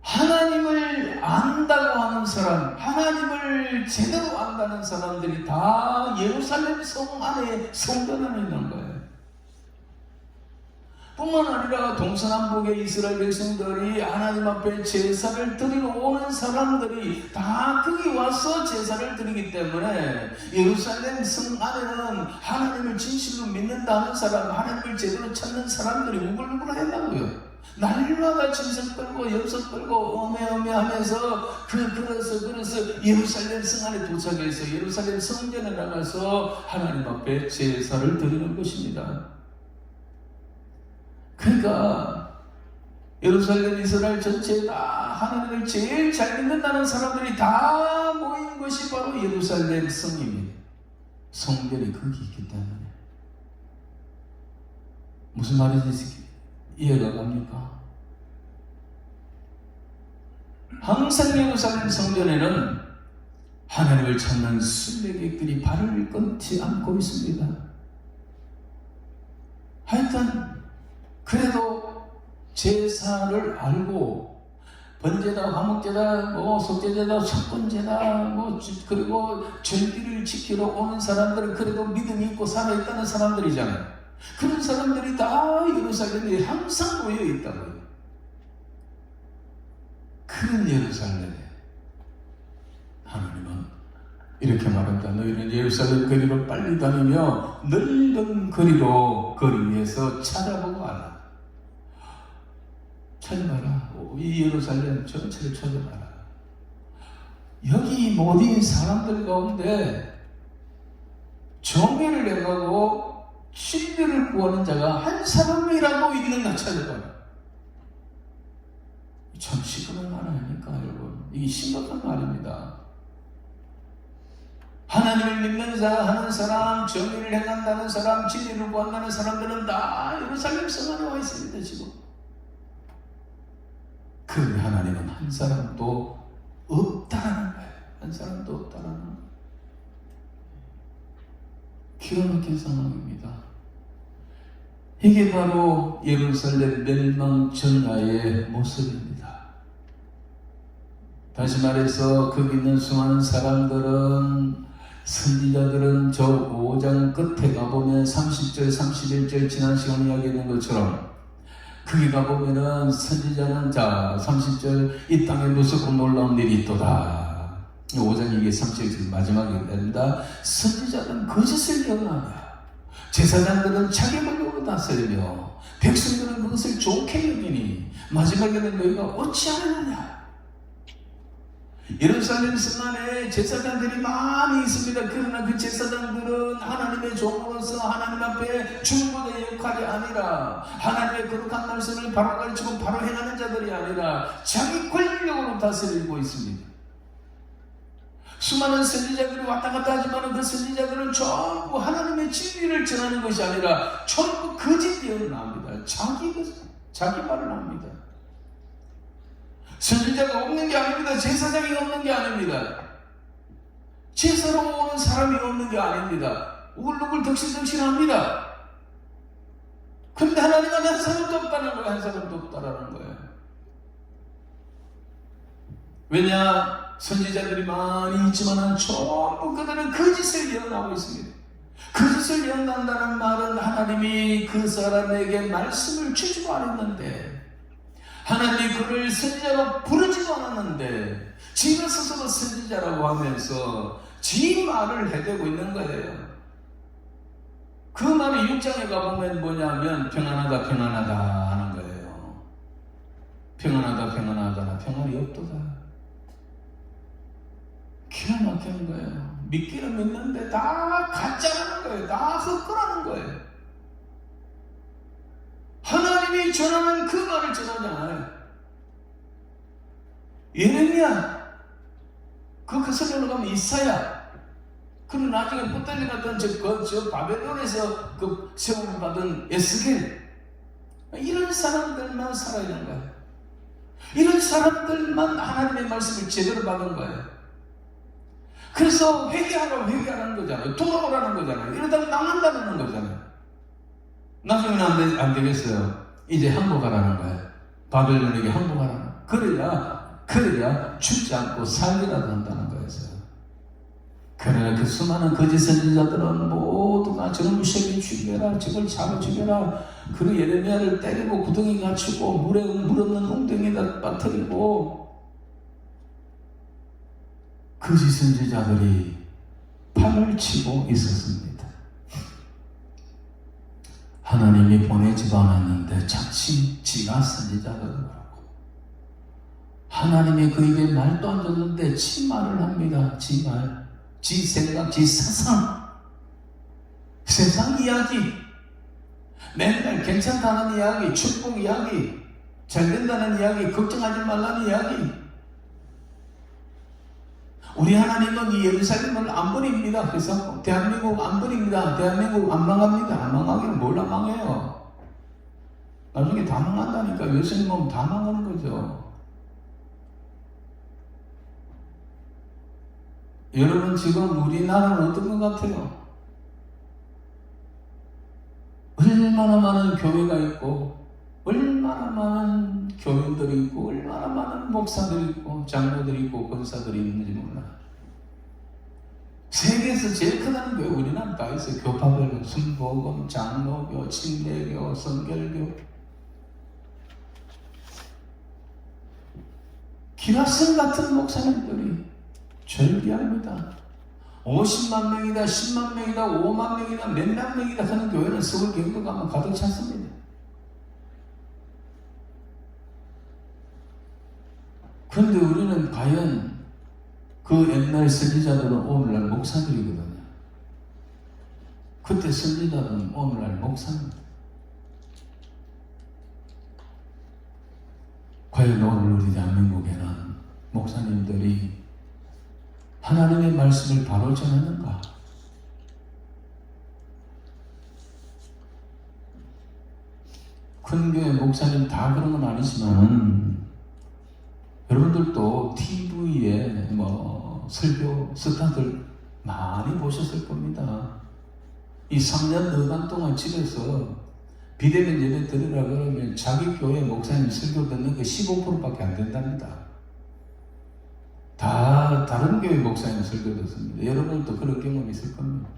하나님을 안다고 하는 사람, 하나님을 제대로 안다는 사람들이 다 예루살렘 성 안에, 성전 안에 있는 거예요. 뿐만 아니라 동서남북의 이스라엘 백성들이 하나님 앞에 제사를 드리러 오는 사람들이 다 거기 와서 제사를 드리기 때문에 예루살렘 성 안에는 하나님을 진실로 믿는다는 사람, 하나님을 제대로 찾는 사람들이 우글우글했다고요. 날마다 짐승 끌고 엽서 끌고 어메어메하면서 그래서 예루살렘 성 안에 도착해서 예루살렘 성전에 나가서 하나님 앞에 제사를 드리는 것입니다. 그러니까 예루살렘 이스라엘 전체에 다 하나님을 제일 잘 믿는다는 사람들이 다 모인 것이 바로 예루살렘 성입니다. 성전이 거기 있기 때문에. 무슨 말인지 이해가 갑니까? 항상 예루살렘 성전에는 하나님을 찾는 순례객들이 발을 끊지 않고 있습니다. 하여튼 그래도 제사를 알고 번제다, 화목제다, 속죄제다, 속건제다, 그리고 절기를 지키러 오는 사람들은 그래도 믿음이 있고 살아있다는 사람들이잖아요. 그런 사람들이 다 예루살렘에 항상 모여 있다고요. 그런 예루살렘에 하나님은 이렇게 말합니다. 너희는 예루살렘 거리로 빨리 다니며 넓은 거리로 거리 위에서 찾아보고 알아. 찾아봐라. 이 예루살렘 전체를 찾아봐라. 여기 모든 사람들 가운데 정의를 내가고 진리를 구하는 자가 한 사람이라도 있는가 찾아봐라. 참 심각한 말 아닙니까, 여러분? 이게 심각한 말입니다. 하나님을 믿는 자, 하는 사람, 정의를 행한다는 사람, 진리를 구한다는 사람들은 다 예루살렘 성 안에 와 있습니다, 지금. 그런데 하나님은 한 사람도 없다라는 거예요. 한 사람도 없다라는 거예요. 기가 막힌 상황입니다. 이게 바로 예루살렘 멸망 전야의 모습입니다. 다시 말해서 거기 있는 수많은 사람들은, 선지자들은 저 5장 끝에 가보면 30절, 31절 지난 시간에 이야기했는 것처럼 거기 가보면은 선지자는 30절 이 땅에 무섭고 놀라운 일이 있도다. 5장 이게 30절 마지막에 된다. 선지자는 거짓을 예언하며 제사장들은 자기 권력으로 다스리며 백성들은 그것을 좋게 여기니 마지막에는 너희가 어찌 하느냐. 예루살렘 성 안에 제사장들이 많이 있습니다. 그러나 그 제사장들은 하나님의 종으로서 하나님 앞에 중보의 역할이 아니라 하나님의 거룩한 말씀을 바로 가르치고 바로 행하는 자들이 아니라 자기 권력으로 다스리고 있습니다. 수많은 선지자들이 왔다 갔다 하지만 그 선지자들은 전부 하나님의 진리를 전하는 것이 아니라 전부 거짓 예언을 합니다. 자기 말을 합니다. 선지자가 없는 게 아닙니다. 제사장이 없는 게 아닙니다. 제사로 오는 사람이 없는 게 아닙니다. 우글우글 덕실덕실합니다. 그런데 하나님은 한 사람도 없다는 거예요. 한 사람도 없다라는 거예요. 왜냐? 선지자들이 많이 있지만 전부 그들은 거짓을 예언하고 있습니다. 거짓을 예언한다는 말은 하나님이 그 사람에게 말씀을 주지도 않았는데, 하나님이 그를 선지자로 부르지도 않았는데 지가 스스로 선지자라고 하면서 지 말을 해대고 있는 거예요. 그 말이 6장에 가보면 뭐냐면 평안하다 평안하다 하는 거예요. 평안하다 평안하다 평안이 없도다. 기가 막히는 거예요. 믿기는 믿는데 다 가짜라는 거예요. 다 헛거라는 거예요. 하나님이 전하는 그 말을 전하지 않아요. 예레미야, 그 설명을 가면 이사야, 그리고 나중에 붓달리 갔던 저 바벨론에서 그 세움을 받은 에스겔, 이런 사람들만 살아있는 거예요. 이런 사람들만 하나님의 말씀을 제대로 받은 거예요. 그래서 회개하라는 거잖아요. 돌아오라는 거잖아요. 이러다가 망한다는 거잖아요. 나중에는 안 되겠어요. 이제 항복하라는 거예요. 바벨론에게 항복하라는 거예요. 그래야 죽지 않고 살기라도 한다는 거였어요. 그러나 그 수많은 거짓 선지자들은 모두가 저놈 새끼 죽여라, 저걸 잡아 죽여라, 그 예레미야를 때리고 구덩이 갇히고 물 없는 웅덩이에다 빠뜨리고, 거짓 선지자들이 판을 치고 있었습니다. 하나님이 보내지도 않았는데 자칫 지가 선지자들을 그러고, 하나님이 그 입에 말도 안 줬는데 지 말을 합니다. 지 말, 지 생각, 지 사상, 세상 이야기, 맨날 괜찮다는 이야기, 축복 이야기, 잘 된다는 이야기, 걱정하지 말라는 이야기. 우리 하나님은 이 예루살렘을 안 버립니다. 그래서 대한민국 안 버립니다. 대한민국 안 망합니다. 안 망하기는 뭘 안 망해요. 나중에 다 망한다니까. 예수님은 다 망하는 거죠. 여러분, 지금 우리나라는 어떤 것 같아요? 얼마나 많은 교회가 있고, 얼마나 많은 교인들이 있고, 얼마나 많은 목사들이 있고, 장로들이 있고, 권사들이 있는지 몰라요. 세계에서 제일 크다는 교회 우리나라 다 있어요. 교파별로 순복음, 장로교, 침례교, 성결교. 기라성 같은 목사님들이 절비합니다. 50만 명이다, 10만 명이다, 5만 명이다, 몇만 명이다 하는 교회는 서울 경도 가면 가득 찼습니다. 그런데 우리는 과연 그 옛날 선지자들은 오늘날 목사들이거든요. 그때 선지자들은 오늘날 목사입니다. 과연 오늘 우리 대한민국에는 목사님들이 하나님의 말씀을 바로 전하는가? 큰 교회 목사님 다 그런 건 아니지만 여러분들도 TV에 설교 스타들 많이 보셨을 겁니다. 이 3년 너간 동안 집에서 비대면 예배 드리라 그러면 자기 교회 목사님 설교 듣는 게 15%밖에 안 된답니다. 다 다른 교회 목사님 설교 듣습니다. 여러분도 그런 경험이 있을 겁니다.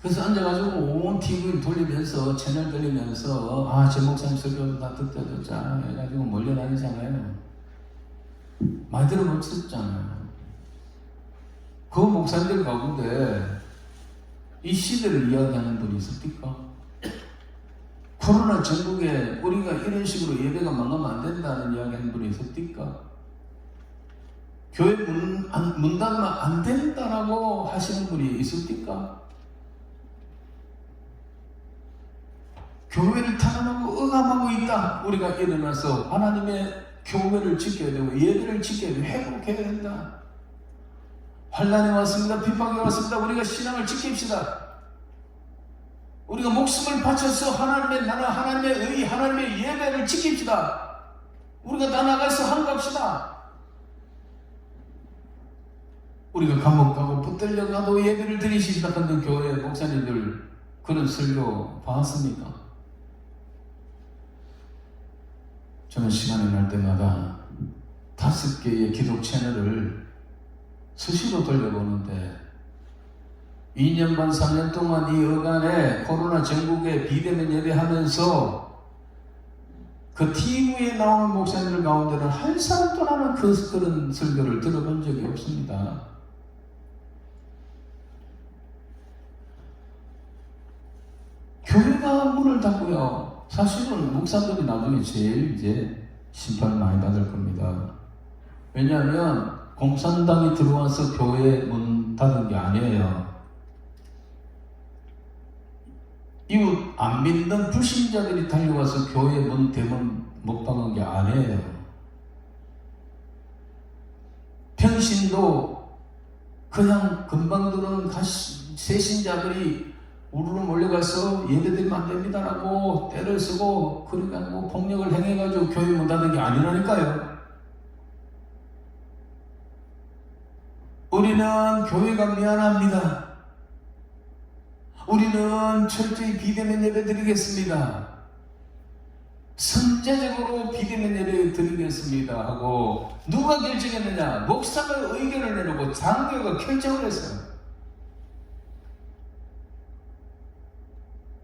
그래서 앉아가지고 온 TV를 돌리면서 채널 돌리면서 제 목사님 설교 다 듣자 해가지고 몰려다니잖아요. 많이 들어보셨잖아요. 그 목사님들 가운데 이 시대를 이야기하는 분이 있습니까? 코로나 전국에 우리가 이런 식으로 예배가 망하면 안 된다는 이야기하는 분이 있습니까? 교회 문 닫으면 안 된다라고 하시는 분이 있습니까? 교회를 탄압하고 억압하고 있다. 우리가 일어나서 하나님의 교회를 지켜야 되고 예배를 지켜야 되고 회복해야 된다. 환난이 왔습니다. 핍박이 왔습니다. 우리가 신앙을 지킵시다. 우리가 목숨을 바쳐서 하나님의 나라, 하나님의 의, 하나님의 예배를 지킵시다. 우리가 다 나가서 항갑시다. 우리가 감옥 가고 붙들려 가도 예배를 드리시다 하는 교회 목사님들 그런 설교 봤습니까? 저는 시간이 날 때마다 5개의 기독 채널을 수시로 돌려보는데 2년 반 3년 동안 이 어간에 코로나 전국에 비대면 예배하면서 그 TV에 나오는 목사님들 가운데는 한 사람도 나는 그런 설교를 들어본 적이 없습니다. 교회가 문을 닫고요. 사실은 목사들이 나중에 제일 이제 심판을 많이 받을 겁니다. 왜냐하면 공산당이 들어와서 교회 문 닫은 게 아니에요. 이웃 안 믿는 불신자들이 달려와서 교회 문 대문 못 박은 게 아니에요. 평신도 그냥 금방 들어온 새신자들이 우르르 몰려가서 예배드리면 안 됩니다라고 때를 쓰고 그러니까 뭐 폭력을 행해가지고 교회 문 닫는 게 아니라니까요. 우리는 교회가 미안합니다. 우리는 철저히 비대면 예배 드리겠습니다. 선제적으로 비대면 예배 드리겠습니다 하고 누가 결정했느냐? 목사가 의견을 내놓고 장로가 결정을 했어요.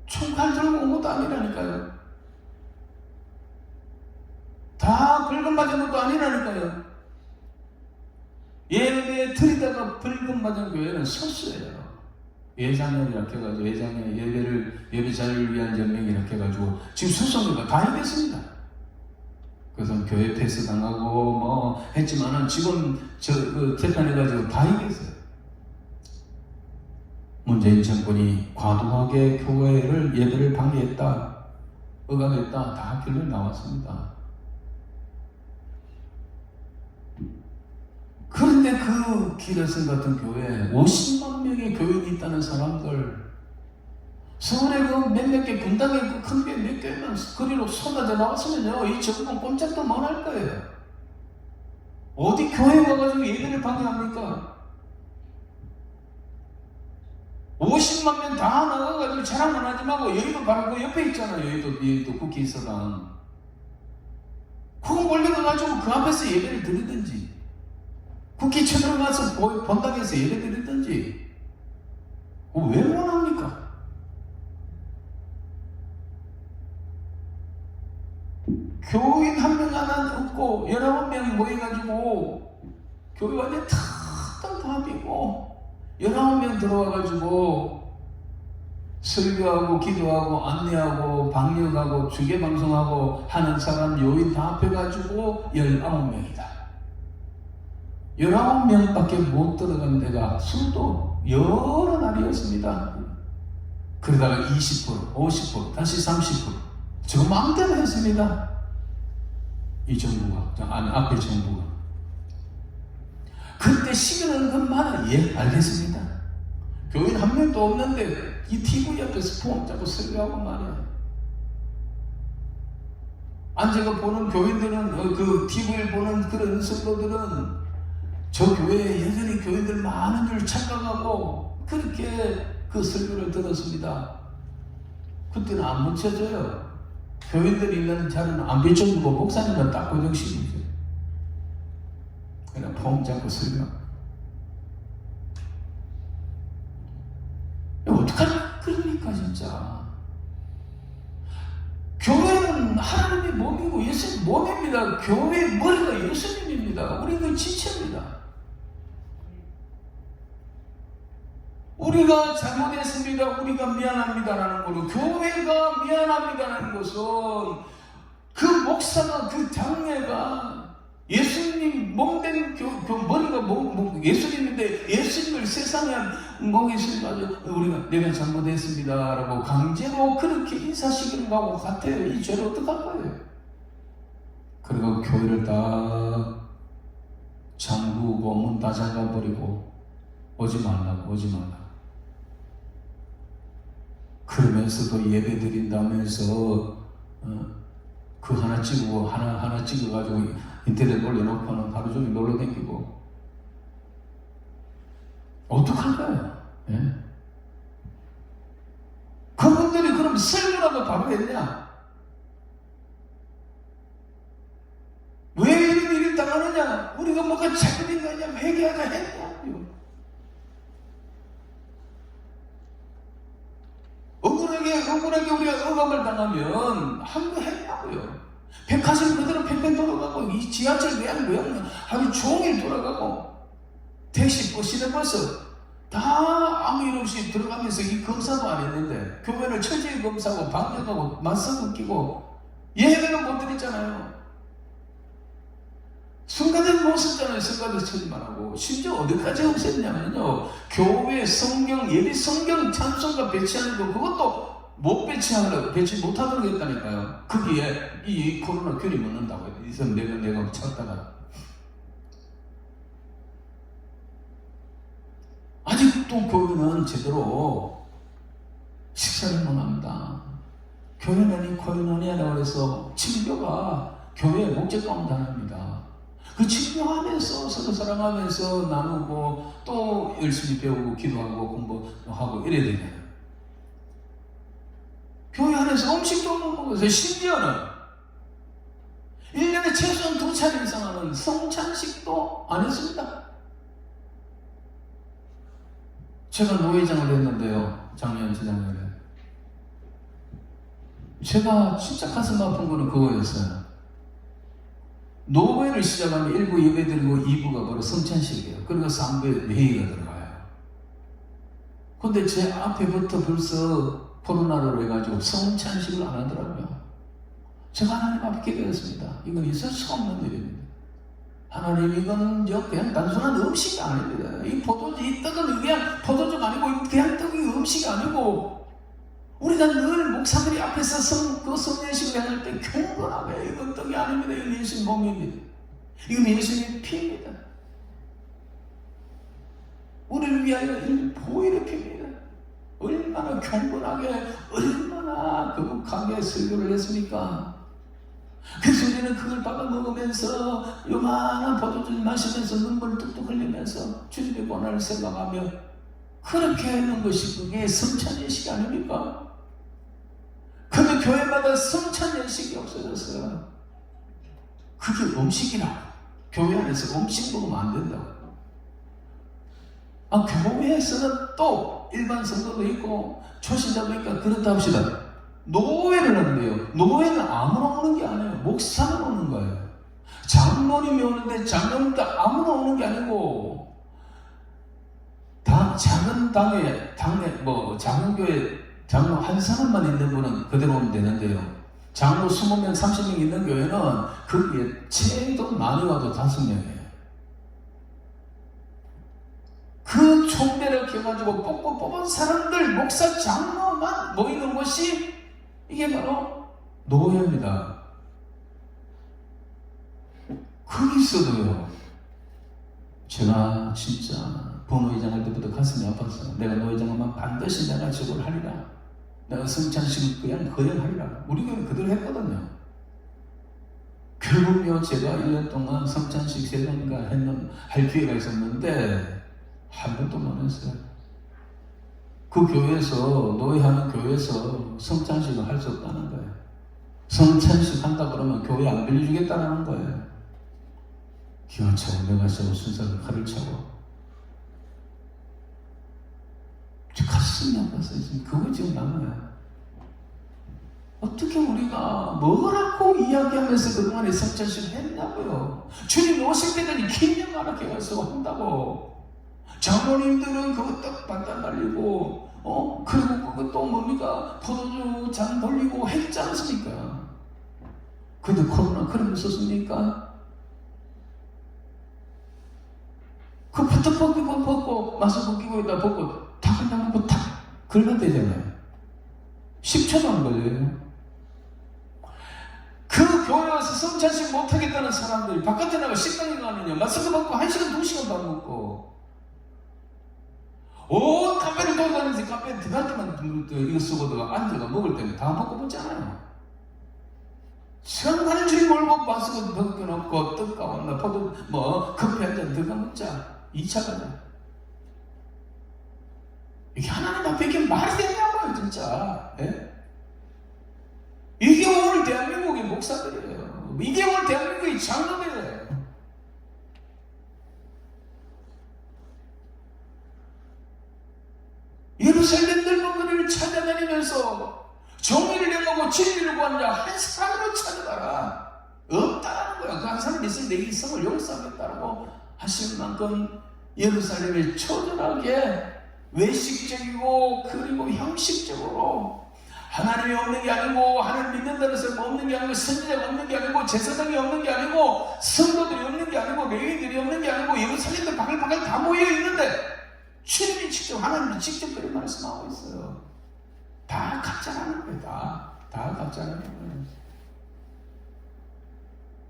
총칼 들고 온 것도 아니라니까요. 다 벌금 맞은 것도 아니라니까요. 예배 드리다가 벌금 맞은 교회는 소수예요. 예장년이라고 해가지고 예장년 예배 자유를 위한 연맹이라고 해가지고 지금 소송료가 다 이겼습니다. 그래서 교회 패스 당하고 뭐 했지만은 지금 재판해가지고 다 이겼어요. 문재인 정권이 과도하게 교회를 예배를 방해했다, 억압했다, 다 결론 나왔습니다. 그런데 그 기레슨 같은 교회에 50만 명의 교인이 있다는 사람들, 서울에 그 몇몇 개 분당에 그 큰 게 몇 개만 거리로 쏟아져 나왔으면요, 이 정권 꼼짝도 못 할 거예요. 어디 교회 와가지고 예배를 방해합니까? 50만 명 다 나가가지고 자랑만 하지 말고 여의도 바로 그 옆에 있잖아요. 여의도 국회의사당. 그거 몰려가가지고 그 앞에서 예배를 드리든지, 국회 쳐들어가서 본당에서 예배 드리든지, 왜 원합니까? 교인 한 명 하나 없고 19명이 모여가지고 교회 완전 탁탁 다 비고 19명 들어와가지고 설교하고 기도하고 안내하고 방역하고 주계방송하고 하는 사람 요인 다 합해가지고 19명이다. 19명밖에 못 들어간 데가 수도 여러 날이었습니다. 그러다가 20%, 50%, 다시 30%. 저 마음대로 했습니다. 이 정부가, 앞에 정부가. 그때 시간은 금방 알겠습니다. 교인 한 명도 없는데 이 TV 옆에서 폼 잡고 설교하고 말이야. 제가 보는 교인들은, 그 TV를 보는 그런 성도들은 저 교회에 여전히 교인들 많은 줄 착각하고 그렇게 그 설교를 들었습니다. 그때는 안 묻혀져요. 교인들이 있는 자리는 안 비춰주고 목사님은 딱 고정시키죠. 그냥 폼 잡고 설교. 어떡하냐 그러니까 진짜. 교회는 하나님의 몸이고 예수님 몸입니다. 교회의 머리가 예수님입니다. 우리는 지체입니다. 우리가 잘못했습니다. 우리가 미안합니다라는 거로, 교회가 미안합니다라는 것은 그 목사가, 그 장례가 예수님 몸된 머리가 예수님인데 예수님을 세상에 예수님 우리가 내가 잘못했습니다라고 강제로 그렇게 인사시키는 거하고 같아요. 이 죄를 어떡할 거예요? 그리고 교회를 다 잠그고 문 다 잠가버리고 오지 말라고. 그러면서도 예배 드린다면서 그 하나 찍고 하나 찍어가지고 인터넷 올려놓고는 하루 종일 놀러 다니고 어떡할까요? 예? 그분들이 그럼 설교라도 바로 했냐? 왜 이런 일이 당하느냐? 우리가 뭐가 잘못된 거냐? 회개하자 했냐고요. 억울하게 우리가 억압을 당하면 한번 했냐고요. 백화점 그대로 팽팽 돌아가고, 이 지하철 외양 하루 종일 돌아가고, 택시, 시내버스 다 아무 일 없이 들어가면서 이 검사도 안 했는데 교회를 철저히 검사하고 방역하고 마스크 끼고 예배는 못 드렸잖아요. 성가대 못 썼잖아요. 성가대 처리만 하고. 심지어 어디까지 없앴냐면요, 교회 성경, 예비 성경 찬송가 배치하는 거, 그것도 못 배치 못하도록 했다니까요. 거기에 이 코로나 균이 묻는다고 해요. 이서 내가 찾다가. 아직도 교회는 제대로 식사를 못 합니다. 교회는 코인원이라고 해서 친교가 교회의 목적 가운데 하나입니다. 그 친교 안에서 서로 사랑하면서 나누고 또 열심히 배우고 기도하고 공부하고 이래야 되잖아요. 교회 안에서 음식도 못 먹어서 심지어는 1년에 최소한 2차례 이상 하는 성찬식도 안 했습니다. 제가 노회장을 했는데요. 작년, 재작년에. 제가 진짜 가슴 아픈 거는 그거였어요. 노회를 시작하면 1부 예배 드리고 2부가 바로 성찬식이에요. 그리고 3부에 회의가 들어가요. 근데 제 앞에부터 벌써 코로나로 해가지고 성찬식을 안 하더라고요. 제가 하나님 앞에 기도했습니다. 이건 있을 수 없는 일입니다. 하나님, 이건 그냥 단순한 음식이 아닙니다. 이 떡은 그냥 포도주가 아니고 그냥 떡이 음식이 아니고 우리가 늘 목사들이 앞에서 그 성례식을 할 때 경건하게 이건 떡이 아닙니다. 이건 예수님 몸입니다. 이건 예수님의 피입니다. 우리를 위하여 보혈의 피입니다. 얼마나 경건하게 얼마나 거룩하게 설교를 했습니까? 그래서 우리는 그걸 받아 먹으면서 요만한 포도주를 마시면서 눈물을 뚝뚝 흘리면서 주님의 고난을 생각하며 그렇게 하는 것이 그게 성찬예식이 아닙니까? 근데 교회마다 성찬예식이 없어졌어요. 그게 음식이라고. 교회 안에서 음식 먹으면 안 된다고. 교회에서는 또 일반 성도도 있고 초신자도 있고 그렇다 합시다. 노회를 하는데요. 노회는 아무나 오는 게 아니에요. 목사만 오는 거예요. 장로님이 오는데 장로님도 아무나 오는 게 아니고 작은 당회 장로교회 장로 한 사람만 있는 분은 그대로 오면 되는데요. 장로 20명, 30명 있는 교회는 거기에 최소 많이 와도 5명이에요. 그 총대를 켜가지고 뽑은 사람들, 목사, 장로만 모이는 것이 이게 바로 노회입니다. 거기서도요, 제가 진짜 부노회장 할 때부터 가슴이 아팠어요. 내가 노회장하면 반드시 내가 저걸 하리라. 내가 성찬식을 그냥 하리라. 우리 교회는 그대로 했거든요. 결국요, 제가 1년 동안 성찬식 3번인가 할 기회가 있었는데 한 번도 못 했어요. 그 교회에서, 노예하는 교회에서 성찬식을 할 수 없다는 거예요. 성찬식 한다 그러면 교회 안 빌려주겠다는 거예요. 기가 차고 내가 차고 순서를 칼을 차고 가슴이 아팠어요. 지금 그거 지금 남아요. 어떻게 우리가 뭐라고 이야기하면서 그동안에 성찬식을 했냐고요. 주님 오실 때까지 긴장 가르쳐 가서 한다고. 장로님들은 그거 딱 반달 날리고 그리고 그것도 뭡니까? 포도주 잔 돌리고 했지 않습니까? 근데 코로나 그런 거 있었습니까? 그 부터 벗고 마스크 끼고 있다 벗고 다 그냥 탁 걸면 되잖아요. 10초도 안 걸려요. 그 교회 와서 성찬식 못하겠다는 사람들이 바깥에 나가 식당에 가면요 마스크 벗고 1시간 2시간 밥 먹고 온 카페를 돌아다니면서 카페에 들어갈 때만 이거 쓰고 앉아가 먹을 때는 다 먹고 먹잖아요. 시간 가는 줄 모르고 마스크 벗겨놓고 떡 가왔나 포도 커피 한 잔 들어가 먹자. 2차 가자. 이게 하나님 앞에 이게 말이 되냐고요 진짜. 예? 이게 오늘 대한민국의 목사들이에요. 이게 오늘 대한민국의 장로들이에요. 예루살렘 넓은 거리를 찾아다니면서 정의를 행하고 진리를 구하는 자 한 사람으로 찾아가라. 없다는 거야. 그 한 사람이 있으면 내 이성을 용서하겠다고 하실 만큼 예루살렘을 초절하게 외식적이고 그리고 형식적으로 하나님이 없는 게 아니고 하나님 믿는다는 사람 없는 게 아니고 선지자가 없는 게 아니고 제사장이 없는 게 아니고 성도들이 없는 게 아니고 레위인들이 없는 게 아니고 예루살렘도 바글바글 다 모여 있는데 주님이 직접 하나님이 직접 그렇게 말씀하고 있어요. 다 가짜라는 거예요. 다 가짜라는 거예요.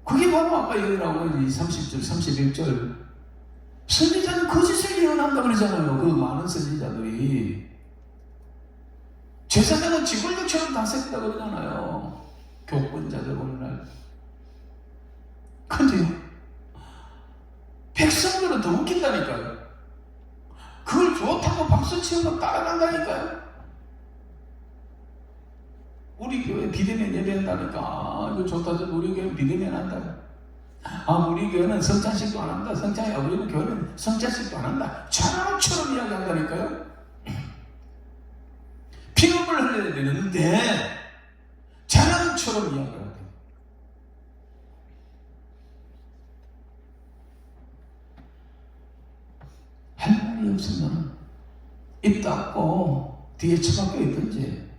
그게 바로 아까 얘기하고 30절 31절 선지자는 거짓을 예언한다 그러잖아요. 그 많은 선지자들이 제사장은 지골력처럼 다스린다 그러잖아요. 교권자들 오늘날. 근데요, 백성들은 더 웃긴다니까요. 그걸 좋다고 박수치고 따라간다니까요. 우리 교회 비대면 예배한다니까. 이거 좋다. 우리 교회 비대면 한다. 우리 교회는 성찬식도 안 한다. 우리 교회는 성찬식도 안 한다. 자랑처럼 이야기한다니까요. 피눈물 흘려야 되는데 자랑처럼 이야기해야 돼요. 할 말이 없으면 입 닫고 뒤에 처박혀 있든지,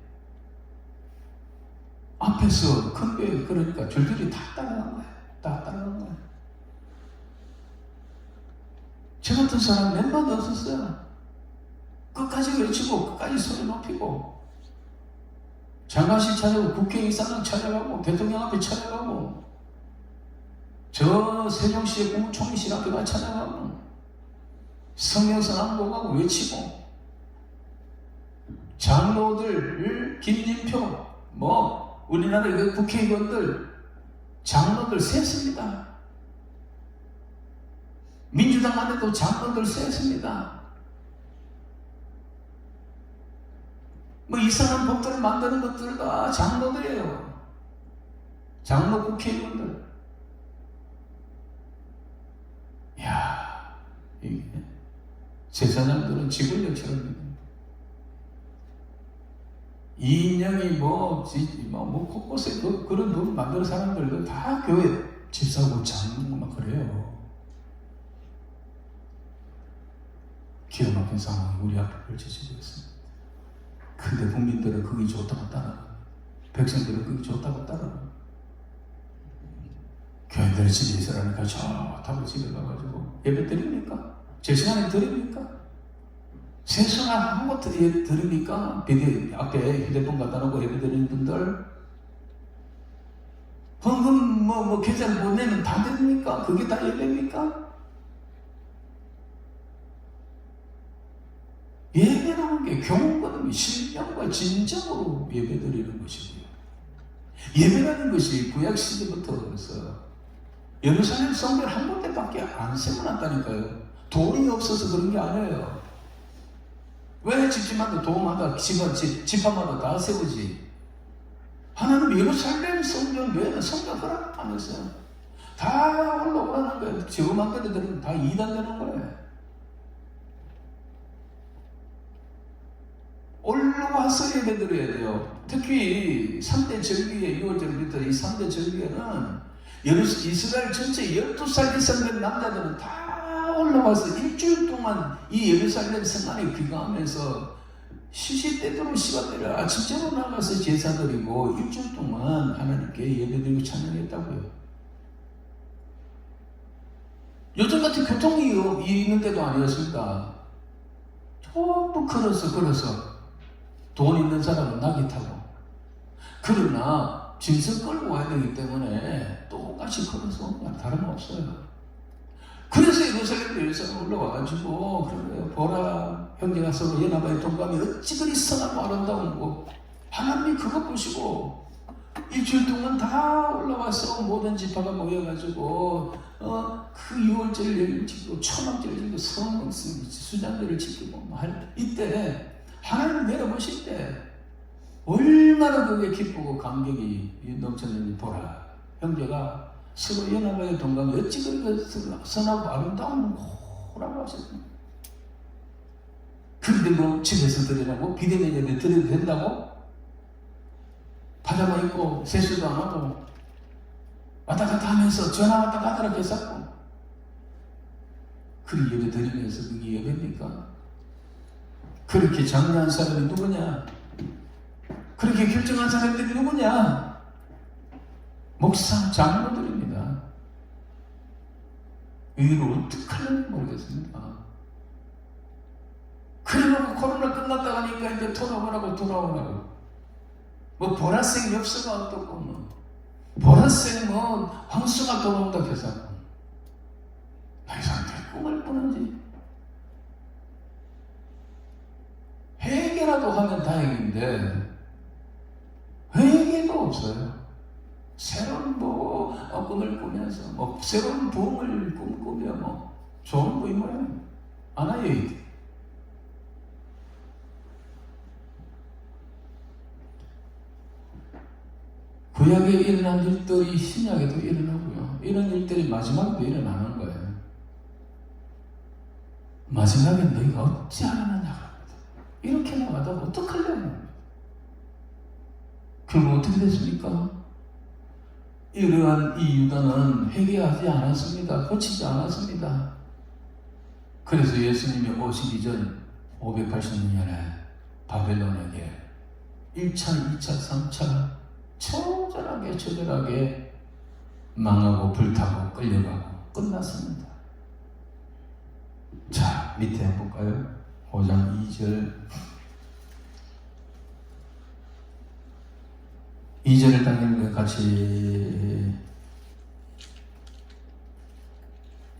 앞에서 큰 교회 그러니까 줄줄이 다 따라간 거예요. 다 따라간 거예요. 저 같은 사람 몇 마디 없었어요. 끝까지 외치고 끝까지 소리 높이고, 장관실 찾아가고 국회의사당 찾아가고 대통령 앞에 찾아가고 저 세종시의 국무총리실 앞에 가 찾아가고 성경서 낭독하고 외치고, 장로들 김진표 우리나라 그 국회의원들 장로들 셌습니다. 민주당 안에도 장로들 셌습니다. 이상한 법들을 만드는 것들 다 장로들이에요. 장로 국회의원들. 이야, 이게 제사장들은 지골력처럼 믿습니다. 이인영이 곳곳에 그런 돈 만드는 사람들도 다 교회 집사고 장로 막 그래요. 기가 막힌 상황이 우리 앞에 펼쳐지고 있습니다. 근데 국민들은 그게 좋다고 따라가고, 백성들은 그게 좋다고 따라가고, 교인들이 집에 있으라니까 좋다고 집에 가가지고 예배 드립니까? 제 시간에 드립니까? 세수나 한 것도 드립니까? 비대 앞에 휴대폰 갖다 놓고 예배 드리는 분들, 헌금 계좌를 못 내면 다 드립니까? 그게 다 예배입니까? 예배라는 게 경건과 신령과 진정으로 예배드리는 것이고요. 예배라는 것이 구약 시대부터 그래서 예루살렘 성전 한 군데밖에 안 세워놨다니까요. 돈이 없어서 그런 게 아니에요. 왜 집집마다 도마다 집합마다 다 세우지? 하나님 예루살렘 성전 외에는 성전 허락 안 했어요. 다 올라오라는 거예요. 저거 만들어드리면 다 이단되는 거예요. 올라와서 예배드려야 돼요. 특히 3대 절기에 6월절부터 이 3대 절기에는 이스라엘 전체 12살 이상 된 남자들은 다 올라와서 일주일 동안 이 예루살렘 성 안에 귀가하면서 시시때때로 시간대를 아침제로 나가서 제사드리고 일주일 동안 하나님께 예배드리고 찬양했다고요. 요즘 같은 교통이 있는 데도 아니었습니다. 전부 걸어서 돈 있는 사람은 낙이 타고, 그러나 짐승 끌고 와야 되기 때문에 똑같이 걸어서 그냥 다름없어요. 그래서 예루살렘에서 올라와가지고 그래요. 보라, 형제가 서로 연합하여 동감이 어찌 그리 선하고 아름다운 거, 하나님이 그거 보시고 일주일 동안 다 올라와서 모든 지파가 모여가지고 그 6월절을 지키고 초막절을 지키고 수장들을 지키고 이때 하나님 내려보실 때 얼마나 그게 기쁘고 감격이 넘쳤는지 보라, 형제가 서로 연합하여 동감이 어찌 그렇게 선하고 아름다운 거라고 하셨습니다. 그런데 집에서 드리라고? 비대면 예배 드려도 된다고? 파자마 입고 세수도 안 하고 왔다 갔다 하면서 전화 왔다 갔다 했었고, 그리 예배 드리면서 그게 예배입니까? 그렇게 장려한 사람이 누구냐? 그렇게 결정한 사람들이 누구냐? 목사, 장로들입니다. 이걸 어떻게 하려는지 모르겠습니다. 그래놓고 코로나 끝났다 가니까 이제 돌아오라고 보라색 엽서가 어떻고 보라색 황수가 돌아온다 해서 이 사람들이 꿈을 꾸는지 회개 회개라도 하면 다행인데 회개도 없어요. 새로운 꿈을 꾸면서 새로운 부흥을 꿈꾸며 좋은 부임을 안아요. 구약에 일어난 일들이 신약에도 일어나고요. 이런 일들이 마지막에도 일어나는 거예요. 마지막에 너희가 어찌 하느냐. 이렇게 나가다 어떡하려고. 결국 어떻게 됐습니까? 이러한 이 유다는 회개하지 않았습니다. 고치지 않았습니다. 그래서 예수님이 오시기 전 580년에 바벨론에게 1차, 2차, 3차 처절하게 망하고 불타고 끌려가고 끝났습니다. 자, 밑에 한번 볼까요? 5장 2절을 당연히 같이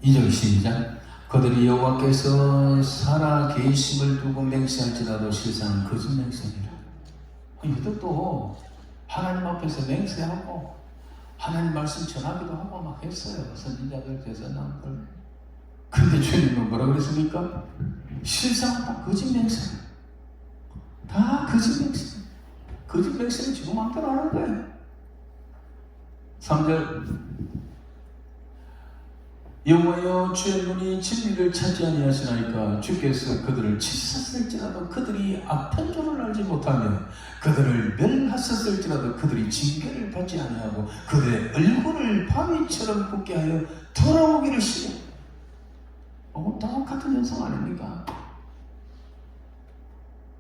2절 시작. 그들이 여호와께서 살아 계심을 두고 맹세할지라도 실상 거짓 맹세니라. 이것도 하나님 앞에서 맹세하고 하나님 말씀 전하기도 하고 막 했어요. 선지자들, 제사장들. 근데 주님은 뭐라 그랬습니까? 실상 다 거짓 맹세. 다 거짓 맹세. 거짓 맹세는 지금 마음대로 하는 거예요. 3절. 여호와여 주의 눈이 진리를 찾지 아니하시나이까 주께서 그들을 치셨을지라도 그들이 악한 줄을 알지 못하며 그들을 멸하셨을지라도 그들이 징계를 받지 아니하고 그들의 얼굴을 바위처럼 붓게 하여 돌아오기를 시켜. 똑같은 현상 아닙니까?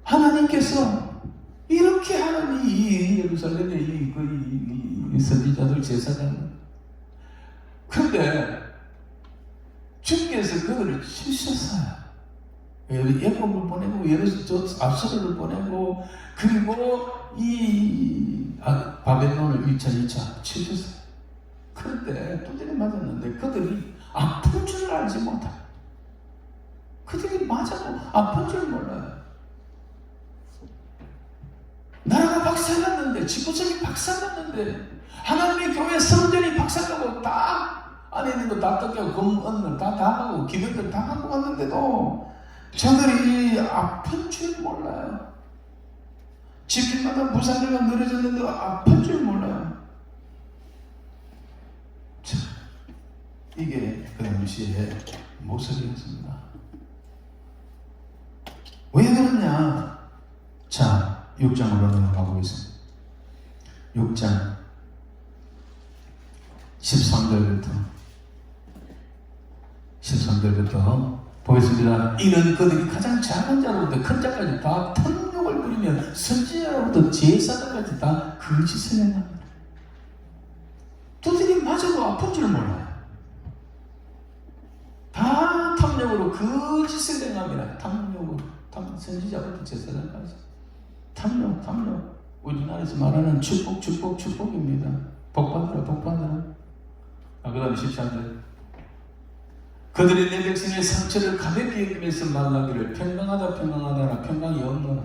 하나님께서 이렇게 하는 이 예루살렘의 이 선지자들, 제사장들, 근데 주께서 그들을 치셨어요. 예복을 보내고 압살을 보내고 그리고 이 바벨론을 1차, 2차 치셨어요. 그런데 두드려 맞았는데 그들이 아픈 줄 알지 못하고 그들이 맞아도 아픈 줄 몰라요. 나라가 박살났는데, 지구촌이 박살났는데, 하나님의 교회 성전이 박살나고 딱 안에 있는 거 다 뜯겨 금언을 다 하고 기병들 다 하고 갔는데도 저들이 아픈 줄 몰라요. 집집마다 부산대가 늘어졌는데 아픈 줄 몰라요. 자, 이게 그 당시의 모습이었습니다. 왜 그러냐? 자, 6장으로 넘어가 보겠습니다. 6장 13절부터 보겠습니다. 이는 그들이 가장 작은 자로부터 큰 자까지 다 탐욕을 부리며 선지자로부터 제사장까지 다 거짓을 행합니다. 두들이 맞아도 아픈 줄 몰라요. 다 탐욕으로 거짓을 행합니다. 탐욕으로 선지자부터 제사장까지 탐욕. 우리나라에서 말하는 축복입니다. 복받으라. 그 다음 13절. 그들이 내 백성의 상처를 가볍게 여기면서 말하기를 평강하다 평강이 없노라.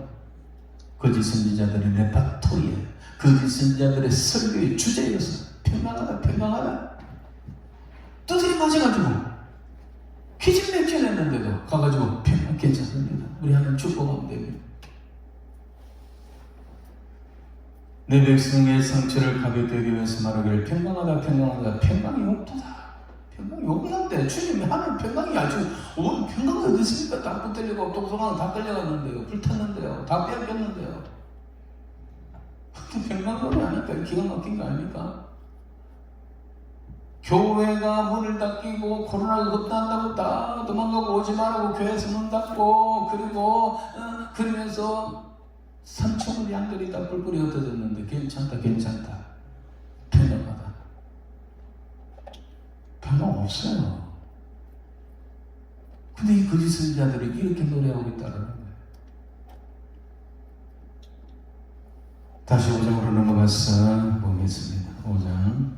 거짓 선지자들의 레파토리에 거짓 선지자들의 설교의 주제였어. 평강하다. 두들이 맞아가지고 기진맥진했는데도 가가지고 평강 괜찮습니다. 우리 하나님 축복하면 됩니다. 내 백성의 상처를 가볍게 여기면서 말하기를 평강하다 평강이 없도다. 평강이 없는데 주님이 하는 평강이 아주 평강이 어디 있습니까? 다 붙들리고 독소강 다 끌려갔는데요. 불탔는데요. 다 빼앗겼는데요. 평강이 아닐까? 기가 막힌 거 아닙니까? 교회가 문을 닫히고 코로나가 급단다고 다 도망가고 오지 말라고 교회에서 문 닫고 그리고 그러면서 3,000의 양들이 다 뿔뿔이 흩어졌는데 괜찮다 평강하다. 평강 없어요. 근데 이 거짓 선지자들이 이렇게 노래하고 있다는 거예요. 다시 5장으로 넘어가서 보겠습니다. 5장.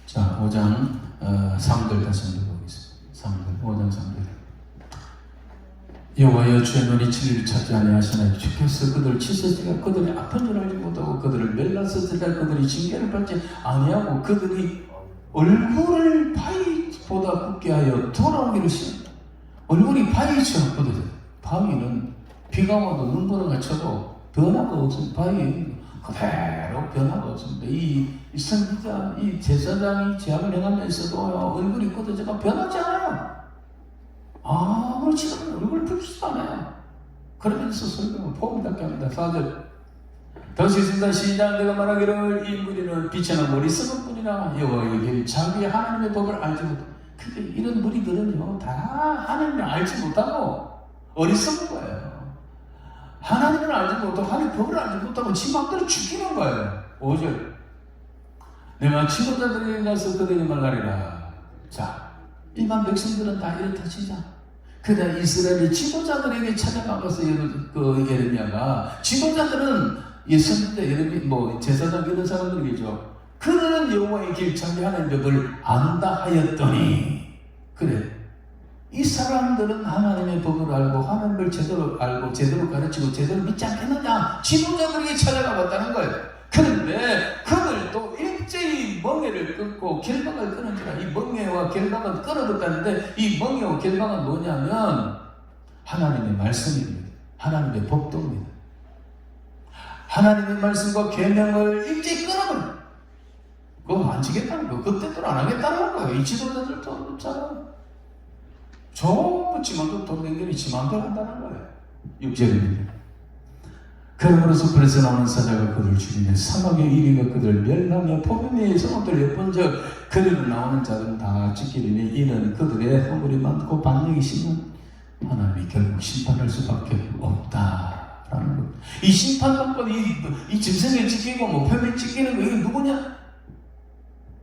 자, 5장 3절 다시 한번 보겠습니다. 5장 3절. 여호와여 주의 눈이 진리를 찾지 아니하시나니 주께서 그들을 치셨으니까 그들이 아픈 줄 알지 못하고 그들을 멸랐을때 그들이 징계를 받지 아니하고 그들이 얼굴을 바위보다 굳게 하여 돌아오기를 싫다. 얼굴이 바위처럼 굳어져. 바위는 비가 와도 눈보라 갇혀도 변화가 없습니다. 바위 그대로 변화가 없습니다. 이 선지자, 이 제사장이 죄악을 행하면서도 얼굴이 굳어져가 변하지 않아요. 아무리 지금 얼굴을 붉지도 않아요. 그러면서 설명을 폼답게 합니다. 4절 다시 쓴다. 시작. 내가 말하기를 이 무리는 빛이나 머리쓰는 뿐이나 여호와의 자기 하나님의 법을 알지 못하고. 근데 이런 무리들은요 다 하나님을 알지 못하고 어리석은 거예요. 하나님을 알지 못하고 하나님의 법을 알지 못하고 지 맘대로 죽이는 거예요. 5절 내가 지도자들에게 가서 그들에게 말하리라. 자, 일반 백성들은 다 이렇다 치자. 그러나 이스라엘의 지도자들에게 찾아가서 예레미야가 지도자들은 선지자 예레미야 제사장 이런 사람들이겠죠. 그들은 여호와의 길 자기 하나님의 법을 안다 하였더니 그래 이 사람들은 하나님의 법을 알고 하나님을 제대로 알고 제대로 가르치고 제대로 믿지 않겠느냐. 지도자들에게 찾아가 봤다는 거예요. 그런데 그들도 일제히 멍에를 끊고 결박을 끊은지라. 이 멍에와 결박은 끊어졌다는데 이 멍에와 결박은 뭐냐면 하나님의 말씀입니다. 하나님의 법도입니다. 하나님의 말씀과 계명을 일제히 끊어버려. 그거 안 지겠다는 거. 그때도 안 하겠다는 거예요. 이 지도자들도 그렇잖아요. 전부 지만도 돈 댕기니 지만대로 한다는 거예요. 6절입니다. 그러므로서 그래서 나오는 사자가 그들을 죽이며 사막의 이리가 그들을 멸하며 포도매의 성읍들을 엿본즉 그들을 나오는 자들은 다 찢기리니 이는 그들의 허물이 많고 반역이 심한 하나님이 결국 심판할 수밖에 없다라는 것. 이 심판받고 이 짐승에 찢기고 뭐 표면에 찢기는 거 이게 누구냐?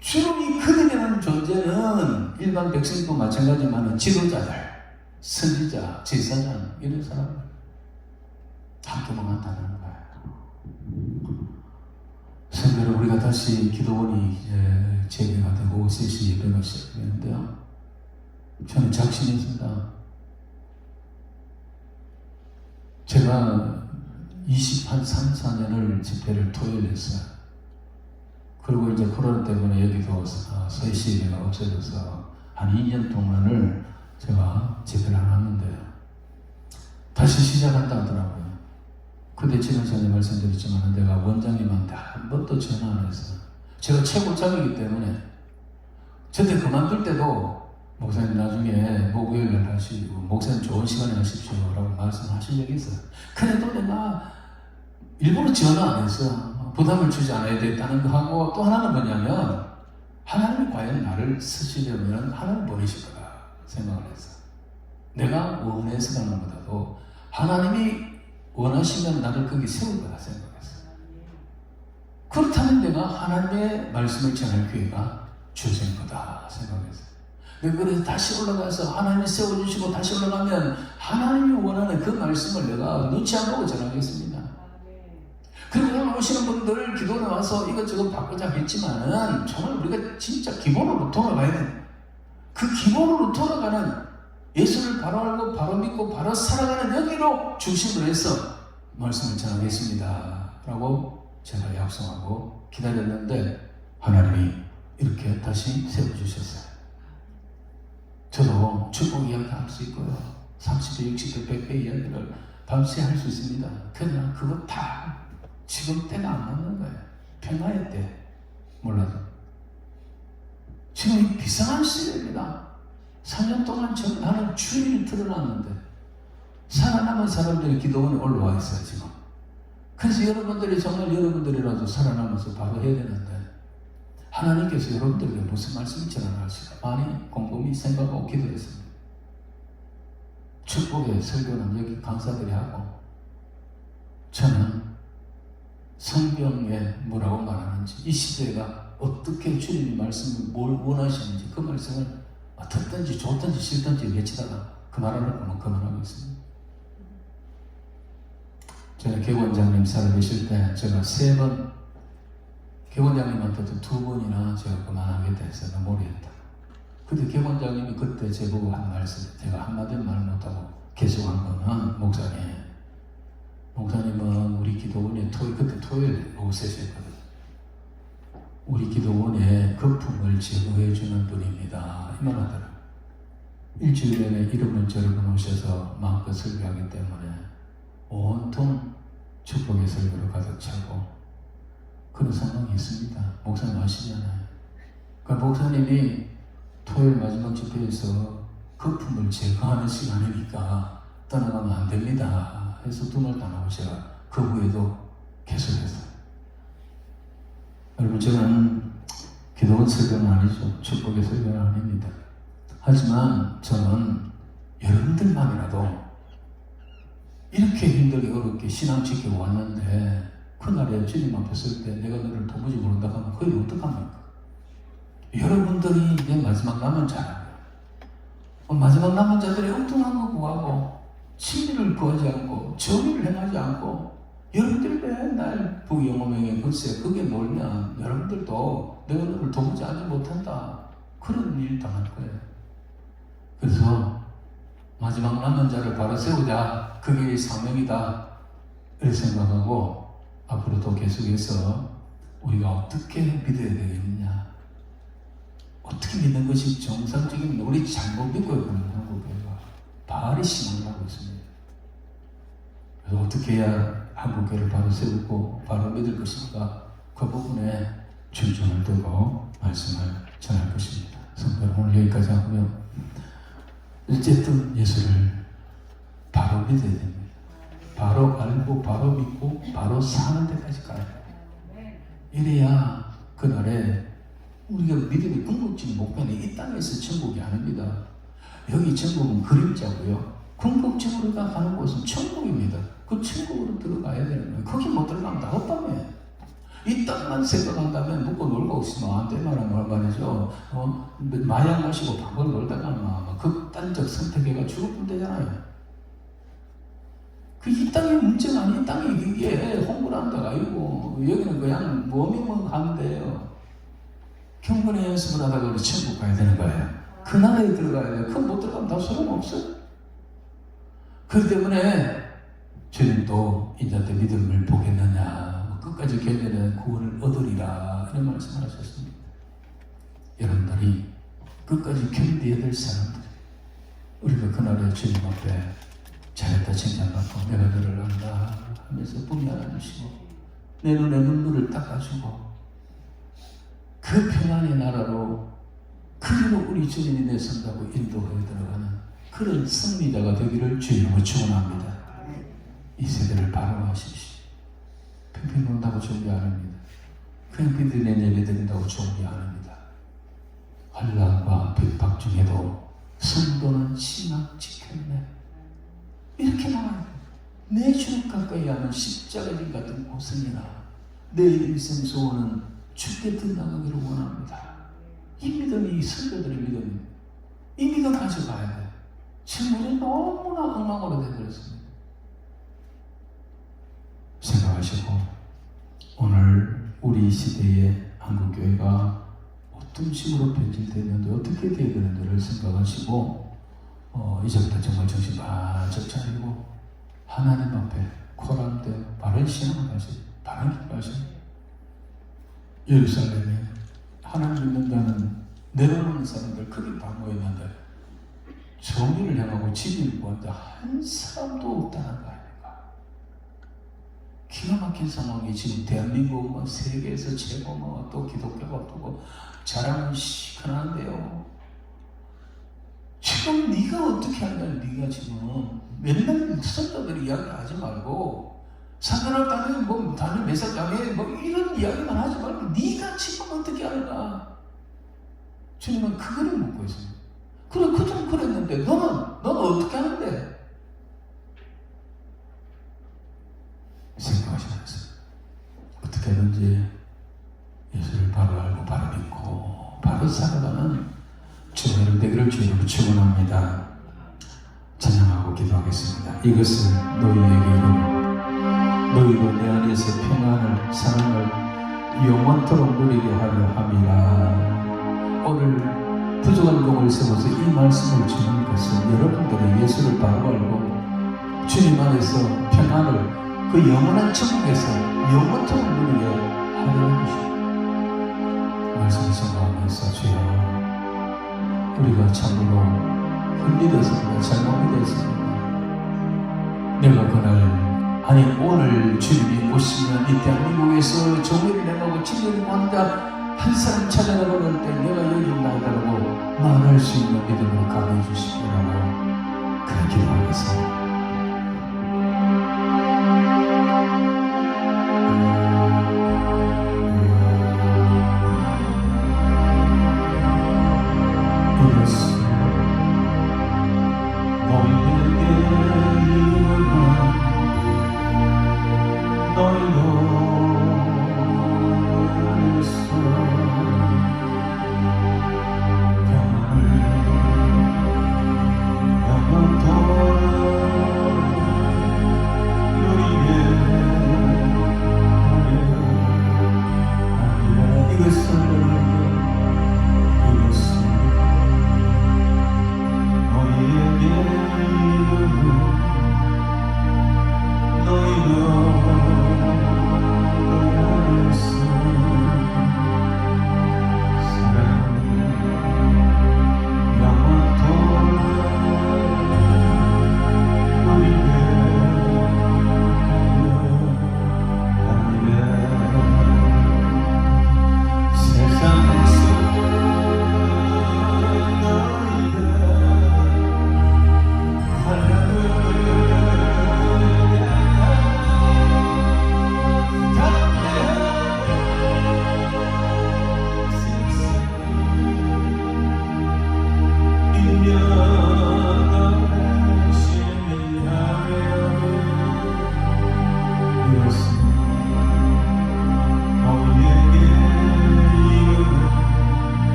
주로 이 그들이라는 존재는 일반 백성도 마찬가지지만 지도자들, 선지자, 제사장 이런 사람들 함께 망한다는 거예요. 선배로 우리가 다시 기도원이 이제 재개가 되고 3시 예배가 시작되는데요. 저는 작심했습니다. 제가 23, 4년을 집회를 토요일 했어요. 그리고 이제 코로나 때문에 여기도 3시 예배가 없어져서 한 2년 동안을 제가 집회를 안 했는데요. 다시 시작한다 하더라고요. 근데 지금 전에 말씀드렸지만 내가 원장님한테 한 번도 전화 안 했어요. 제가 최고장이기 때문에 저때 그만둘 때도 목사님 나중에 목요일날 하시고 목사님 좋은 시간에 하십시오 라고 말씀하신 적이 있어요. 그래도 내가 일부러 전화 안 했어요. 부담을 주지 않아야 되겠다는 거 하고 또 하나는 뭐냐면 하나님이 과연 나를 쓰시려면 하나님 보내실 거다 생각을 했어요. 내가 원해서 가는 것보다도 하나님이 원하시면 나를 거기 세울 거다 생각했어요. 그렇다면 내가 하나님의 말씀을 전할 기회가 주어진 거다 생각했어요. 그래서 다시 올라가서 하나님이 세워주시고 다시 올라가면 하나님이 원하는 그 말씀을 내가 눈치 안 보고 전하겠습니다. 그리고 오늘 오시는 분들 기도에 와서 이것저것 바꾸자 했지만은 정말 우리가 진짜 기본으로 돌아가야 돼. 그 기본으로 돌아가는 예수를 바로 알고 바로 믿고 바로 살아가는 여기로 중심으로 해서 말씀을 전하겠습니다 라고 제가 약속하고 기다렸는데 하나님이 이렇게 다시 세워주셨어요. 저도 축복 이야기 할 수 있고요. 30배, 60배, 100배 이야기를 밤새 할 수 있습니다. 그러나 그거 다 지금 때가 안 맞는 거예요. 평화의 때 몰라도 지금 비상한 시대입니다. 3년 동안 나는 주일이 드러났는데 살아남은 사람들이 기도원에 올라와 있어요 지금. 그래서 여러분들이 정말 여러분들이라도 살아남아서 바로 해야 되는데 하나님께서 여러분들에게 무슨 말씀을 전하실까 많이 곰곰이 생각하고 기도했습니다. 축복의 설교는 여기 강사들이 하고 저는 성경에 뭐라고 말하는지 이 시대가 어떻게 주님이 말씀을 뭘 원하시는지 그 말씀을 듣든지 좋든지 싫든지 외치다가 그만하는 거면 그만하고 있습니다. 제가 개원장님 살아계실 때 제가 3번 개원장님한테도 2번이나 제가 그만하겠다 해서 너무 오래 했다. 근데 개원장님이 그때 제보고 한 말씀 제가 한마디 말 못하고 계속한 거는 목사님은 우리 기도원에 그때 토요일 오후 3시였거든요. 우리 기도원에 거품을 제거해 주는 분입니다. 이 말 하더라고요. 일주일에 이름은 저를 오셔서 마음껏 설교하기 때문에 온통 축복의 설교로 가득 차고 그런 상황이 있습니다. 목사님 아시잖아요. 그러니까 목사님이 토요일 마지막 집회에서 거품을 제거하는 시간이니까 떠나가면 안 됩니다 해서 눈을 닫고 제가 그 후에도 계속했어요. 여러분, 저는 기도원 설교는 아니죠. 축복의 설교는 아닙니다. 하지만 저는 여러분들만이라도 이렇게 힘들게 어렵게 신앙 지키고 왔는데 그날에 주님 앞에 설 때 내가 너를 도무지 모른다 하면 그게 어떡합니까? 여러분들이 이제 마지막 남은 자라고요. 마지막 남은 자들이 엉뚱한 거 구하고 진리를 구하지 않고 정의를 행하지 않고 여러분들 맨날 부영어명에 글쎄 그게 놀면 여러분들도 내가 너를 도무지 알지 못한다 그런 일 당할 거예요. 그래서 마지막 남은 자를 바로 세우자, 그게 사명이다 이렇게 생각하고 앞으로도 계속해서 우리가 어떻게 믿어야 되겠느냐, 어떻게 믿는 것이 정상적인, 우리 잘못 믿고 있는 한국교회가 바로 신앙을 하고 있습니다. 그래서 어떻게 해야 한국교회를 바로 세우고 바로 믿을 것인가, 그 부분에 중점을 두고 말씀을 전할 것입니다. 성도는 오늘 여기까지 하고요. 어쨌든 예수를 바로 믿어야 됩니다. 바로 알고 바로 믿고 바로 사는 데까지 가야 돼요. 이래야 그날에 우리가 믿음의 궁극적인 목표는 이 땅에서 천국이 아닙니다. 여기 천국은 그림자고요. 궁극적으로 가는 곳은 천국입니다. 그 천국으로 들어가야 되는 거예요. 거기 못 들어가면 다 없다며. 이 땅만 생각한다면 먹고 놀고 있으면 안 되는 말이죠. 마약 마시고 방을 놀다가 극단적 선택해가 죽으면 되잖아요. 이 땅의 문제가 아니, 이 땅이 이게 홍보를 데가 아니고 여기는 그냥 뭐면 하면 돼요. 경건의 연습을 하다가 우리 천국 가야 되는 거예요. 그 나라에 들어가야 돼요. 그건 못 들어가면 다 소용없어요. 그렇기 때문에 주님도 인자한테 믿음을 보겠느냐, 끝까지 견뎌내 구원을 얻으리라, 이런 말씀을 하셨습니다. 여러분들이 끝까지 견뎌야 될 사람들, 우리가 그날에 주님 앞에 잘했다 칭찬받고 내가 너를 안다 하면서 뿜이 안아주시고 내 눈에 눈물을 닦아주고 그 평안의 나라로 그리로 우리 주님이 내선다고 인도하여 들어가는 그런 승리자가 되기를 주님으로 축원합니다. 이 세대를 바라보십시오. 핑핑 돈다고 좋은 게 아닙니다. 그냥 비드는 예배 드린다고 좋은 게 아닙니다. 환난과 핍박 중에도 성도는 신앙 지켰네, 이렇게 나와요. 내 주를 가까이 하는 십자가님 같은 고생이나 내 일생 소원은 주께 빗나가기를 원합니다. 이 믿음이 선배들의 믿음입니다. 이 믿음 가져가야 돼요. 지금 우리 너무나 엉망으로 되어버렸습니다. 생각하시고 오늘 우리 시대의 한국교회가 어떤 식으로 변질되는데 어떻게 되어야 되는지를 생각하시고 이제부터 정말 정신 바짝 차리고 하나님 앞에 코란되어 바른 신앙을 하시고 바른 기도를 하시고 예루살렘에 하나님 믿는다는 내려오는 사람들 크게 다 모였는데 정의를 향하고 진리를 구한다 한 사람도 없다는 거 아닙니까? 기가 막힌 상황이 지금 대한민국 세계에서 최고 또 기독교가 또 자랑은 시큰한데요. 지금 네가 어떻게 하냐, 네가 지금 맨날 선자들이 이야기하지 말고 사관학 다니는 뭐 다른 매사 당해 뭐 이런 이야기만 하지 말고 네가 지금 어떻게 하는가. 주님은 그거를 묻고 있습니다. 그래 그전 그랬는데 너는 어떻게 하는데? 생각하시면서 어떻게든지 예수를 바로 알고 바로 믿고 바로 살아가는 주님을 되기를 주님으로 축원합니다. 찬양하고 기도하겠습니다. 이것은 너희에게 이름, 너희도 내 안에서 평안을 사랑을 영원토록 누리게 하려 함이라. 오늘 부족한 종을 세워서 이 말씀을 주는 것은 여러분들의 예수를 바로 알고 주님 안에서 평안을 그 영원한 천국에서 영원토록 누리게 하려는 것입니다. 말씀을 생각하면서 주여, 우리가 참으로 흠리되었습니다. 잘못 믿었습니다. 내가 그날, 아니 오늘 주님이 오시면 이 대한민국에서 종교를 내가고 진리를 원자 한 사람 찾아가볼 때 내가 여기 있나이다라고 말할 수 있는 믿음으로 가르쳐 주시기라고 그렇게 기도하겠습니다.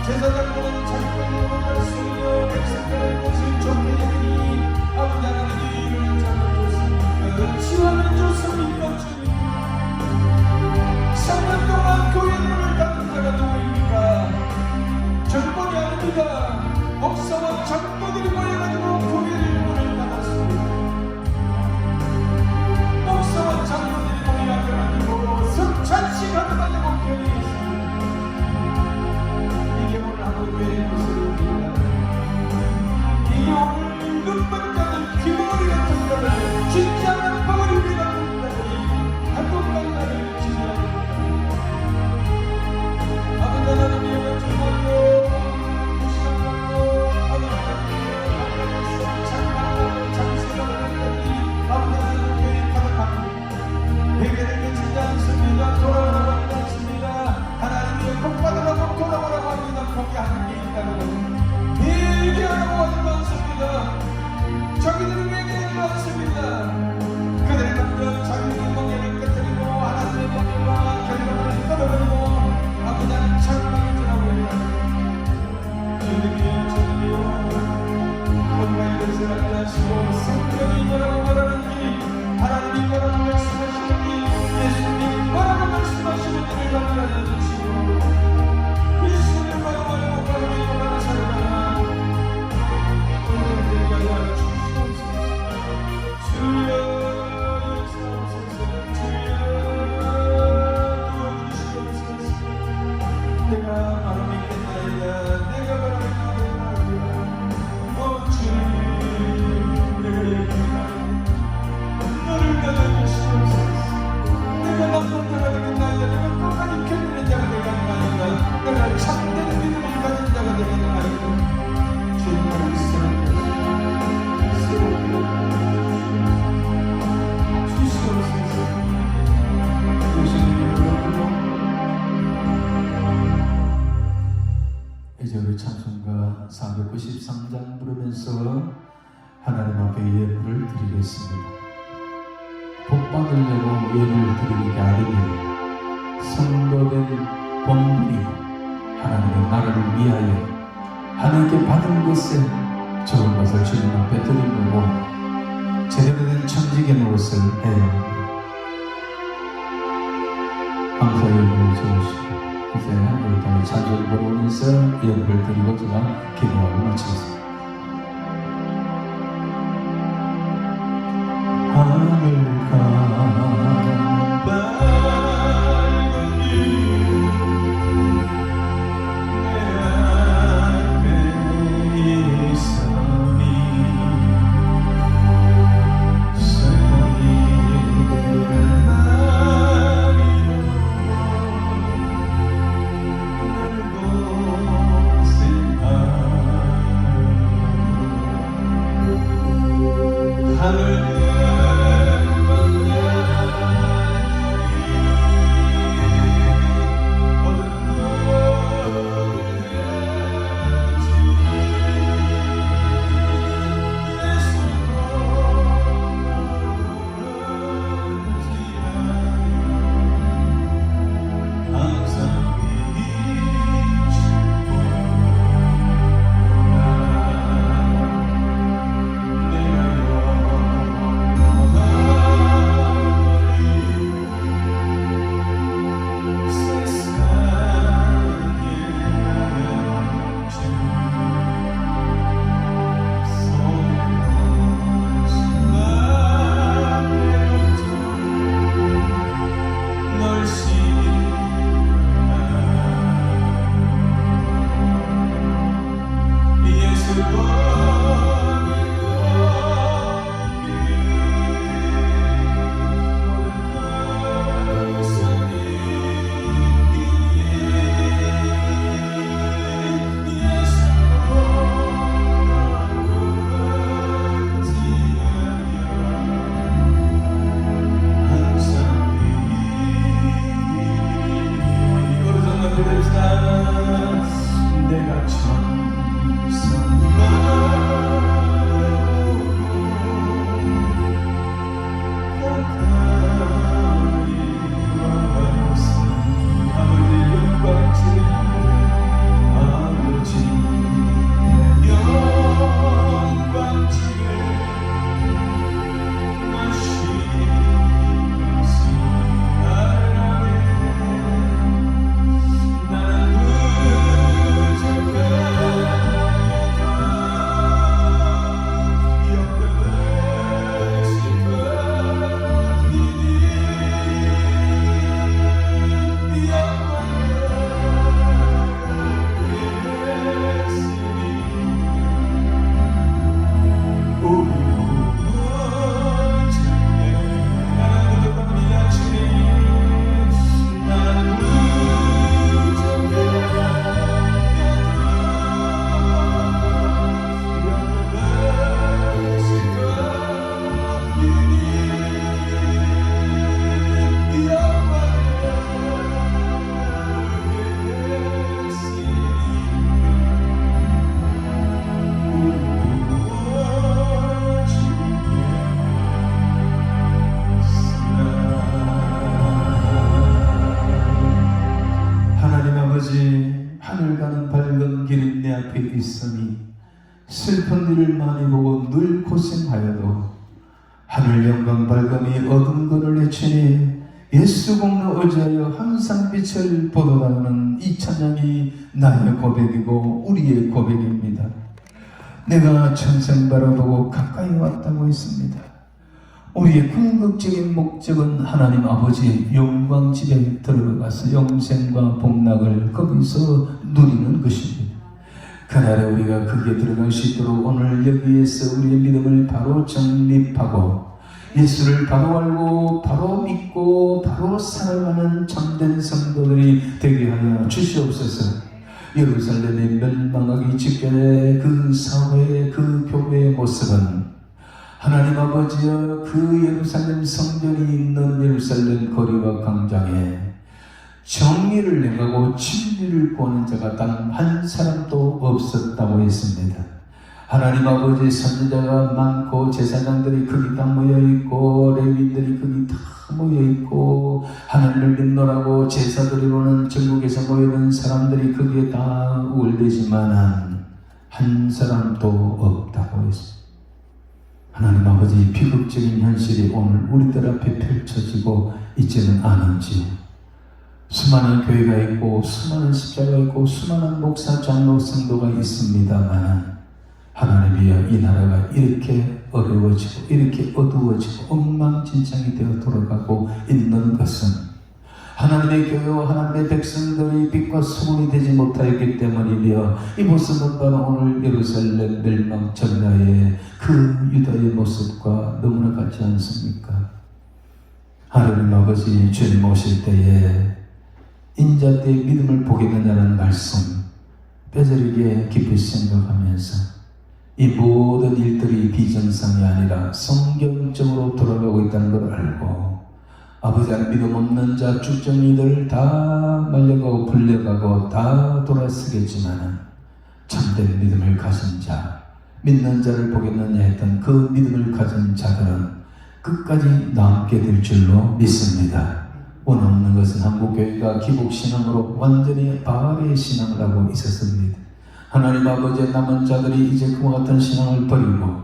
제사장들은 자기들의 말씀으로 백성들의 것을 좋게 여기니 아버지 하나님의 일을 잘해줬습니까? 치유하는 주십니까 주님? 3년 동안 교회 문을 닫은 자가 누구입니까? 정권이 아닙니다. 목사와 장로들이 모여가지고 교회를 문을 닫았습니다. 목사와 장로들이 모여가지고 성찬식 하다가지고 교회에 있습니다. 이게 오늘 하루의 모습입니다. 이게 오늘 눈물 가는 귀머리 같은 것을 하시고 성경이 뭐라고 말하는지 하나님이 뭐라고 말씀하시는지 예수님이 뭐라고 말씀하시는지를 다 알려주시고 예수님을 바라보고 바라보고 살아가라 오늘을 위하여 주시옵소서 주여 주옵소서 도와주시옵소서 내가 바로 믿겠나이다 내가 바로 믿겠나이다 주님 내가 얘기하나이다 너를 받아주시옵소서 내가 나쁜 자가 되겠나이다 내가 끝까지 견디는 자가 되겠나이다 내가 참된 믿음을 가진 자가 되겠나이다 주님 나를 새롭게 주시옵소서 이제 우리 찬송가 493장 부르면서 하나님 앞에 예물을 드리겠습니다. 복 받으려고 예물을 드리기 아니면 성도된 본분이 하나님의 나라를 위하여 하나님께 받은 것에 좋은 것을 주님 앞에 드리려고 제대로 된 천직의 노릇을 해야 합니다. 감사 예물을 주시고 이제 우리 다 찬송을 부르면서 예물을 드리고 제가 기도하고 마치겠습니다. 하늘 가는 밝은 내 앞에 있으니 슬픔이 날이 하늘 내가 하늘 가는 밝은 길이 내 앞에 있으니 슬픈 일을 많이 보고 늘 고생하여도 하늘 영광 밝음이 어두운 것을 내치니 예수 공로 의지하여 항상 빛을 보도하는 이 찬양이 나의 고백이고 우리의 고백입니다. 내가 천생 바라보고 가까이 왔다고 했습니다. 우리의 궁극적인 목적은 하나님 아버지의 영광 집에 들어가서 영생과 복락을 거기서 누리는 것입니다. 그날에 우리가 거기에 들어갈 수 있도록 오늘 여기에서 우리의 믿음을 바로 정립하고 예수를 바로 알고 바로 믿고 바로 살아가는 참된 성도들이 되게 하여 주시옵소서. 예루살렘이 멸망하기 직전에 그 사회의 그 교회의 모습은 하나님 아버지여 그 예루살렘 성전이 있는 예루살렘 거리와 광장에 정의를 행하고 진리를 구하는 자가 단 한 사람도 없었다고 했습니다. 하나님 아버지의 선지자가 많고 제사장들이 거기 다 모여있고 레위인들이 거기 다 모여있고 하나님을 믿노라고 제사드리러는 전국에서 모여있는 사람들이 거기에 다 우월되지만 한 사람도 없다고 했습니다. 하나님 아버지 비극적인 현실이 오늘 우리들 앞에 펼쳐지고 있지는 않은지 수많은 교회가 있고 수많은 십자가 있고 수많은 목사 장로 성도가 있습니다만 하나님이여 이 나라가 이렇게 어려워지고 이렇게 어두워지고 엉망진창이 되어 돌아가고 있는 것은 하나님의 교회와 하나님의 백성들이 빛과 소금이 되지 못하였기 때문이며 이 모습은 바로 오늘 예루살렘 멸망 전야의 그 유다의 모습과 너무나 같지 않습니까? 하나님 아버지 주님 오실 때에 인자때의 믿음을 보겠느냐는 말씀 뼈저리게 깊이 생각하면서 이 모든 일들이 비정상이 아니라 성경적으로 돌아가고 있다는 걸 알고 아버지 안에 믿음 없는 자 쭉정이들 다 말려가고 불려가고 다 돌아서겠지만 참된 믿음을 가진 자 믿는 자를 보겠느냐 했던 그 믿음을 가진 자들은 끝까지 남게 될 줄로 믿습니다. 오늘 없는 것은 한국교회가 기복신앙으로 완전히 바알의 신앙을 하고 있었습니다. 하나님 아버지의 남은 자들이 이제 그와 같은 신앙을 버리고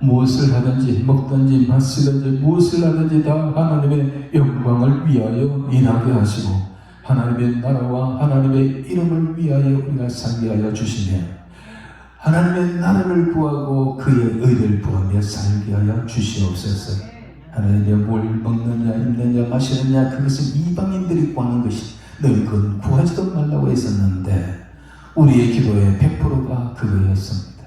무엇을 하든지 먹든지 마시든지 무엇을 하든지 다 하나님의 영광을 위하여 일하게 하시고 하나님의 나라와 하나님의 이름을 위하여 우리가 살게 하여 주시며 하나님의 나라를 구하고 그의 의를 구하며 살게 하여 주시옵소서. 하나님의 뭘 먹느냐 입느냐 마시느냐 그것은 이방인들이 구하는 것이 너희 그건 구하지도 말라고 했었는데 우리의 기도의 100%가 그거였습니다.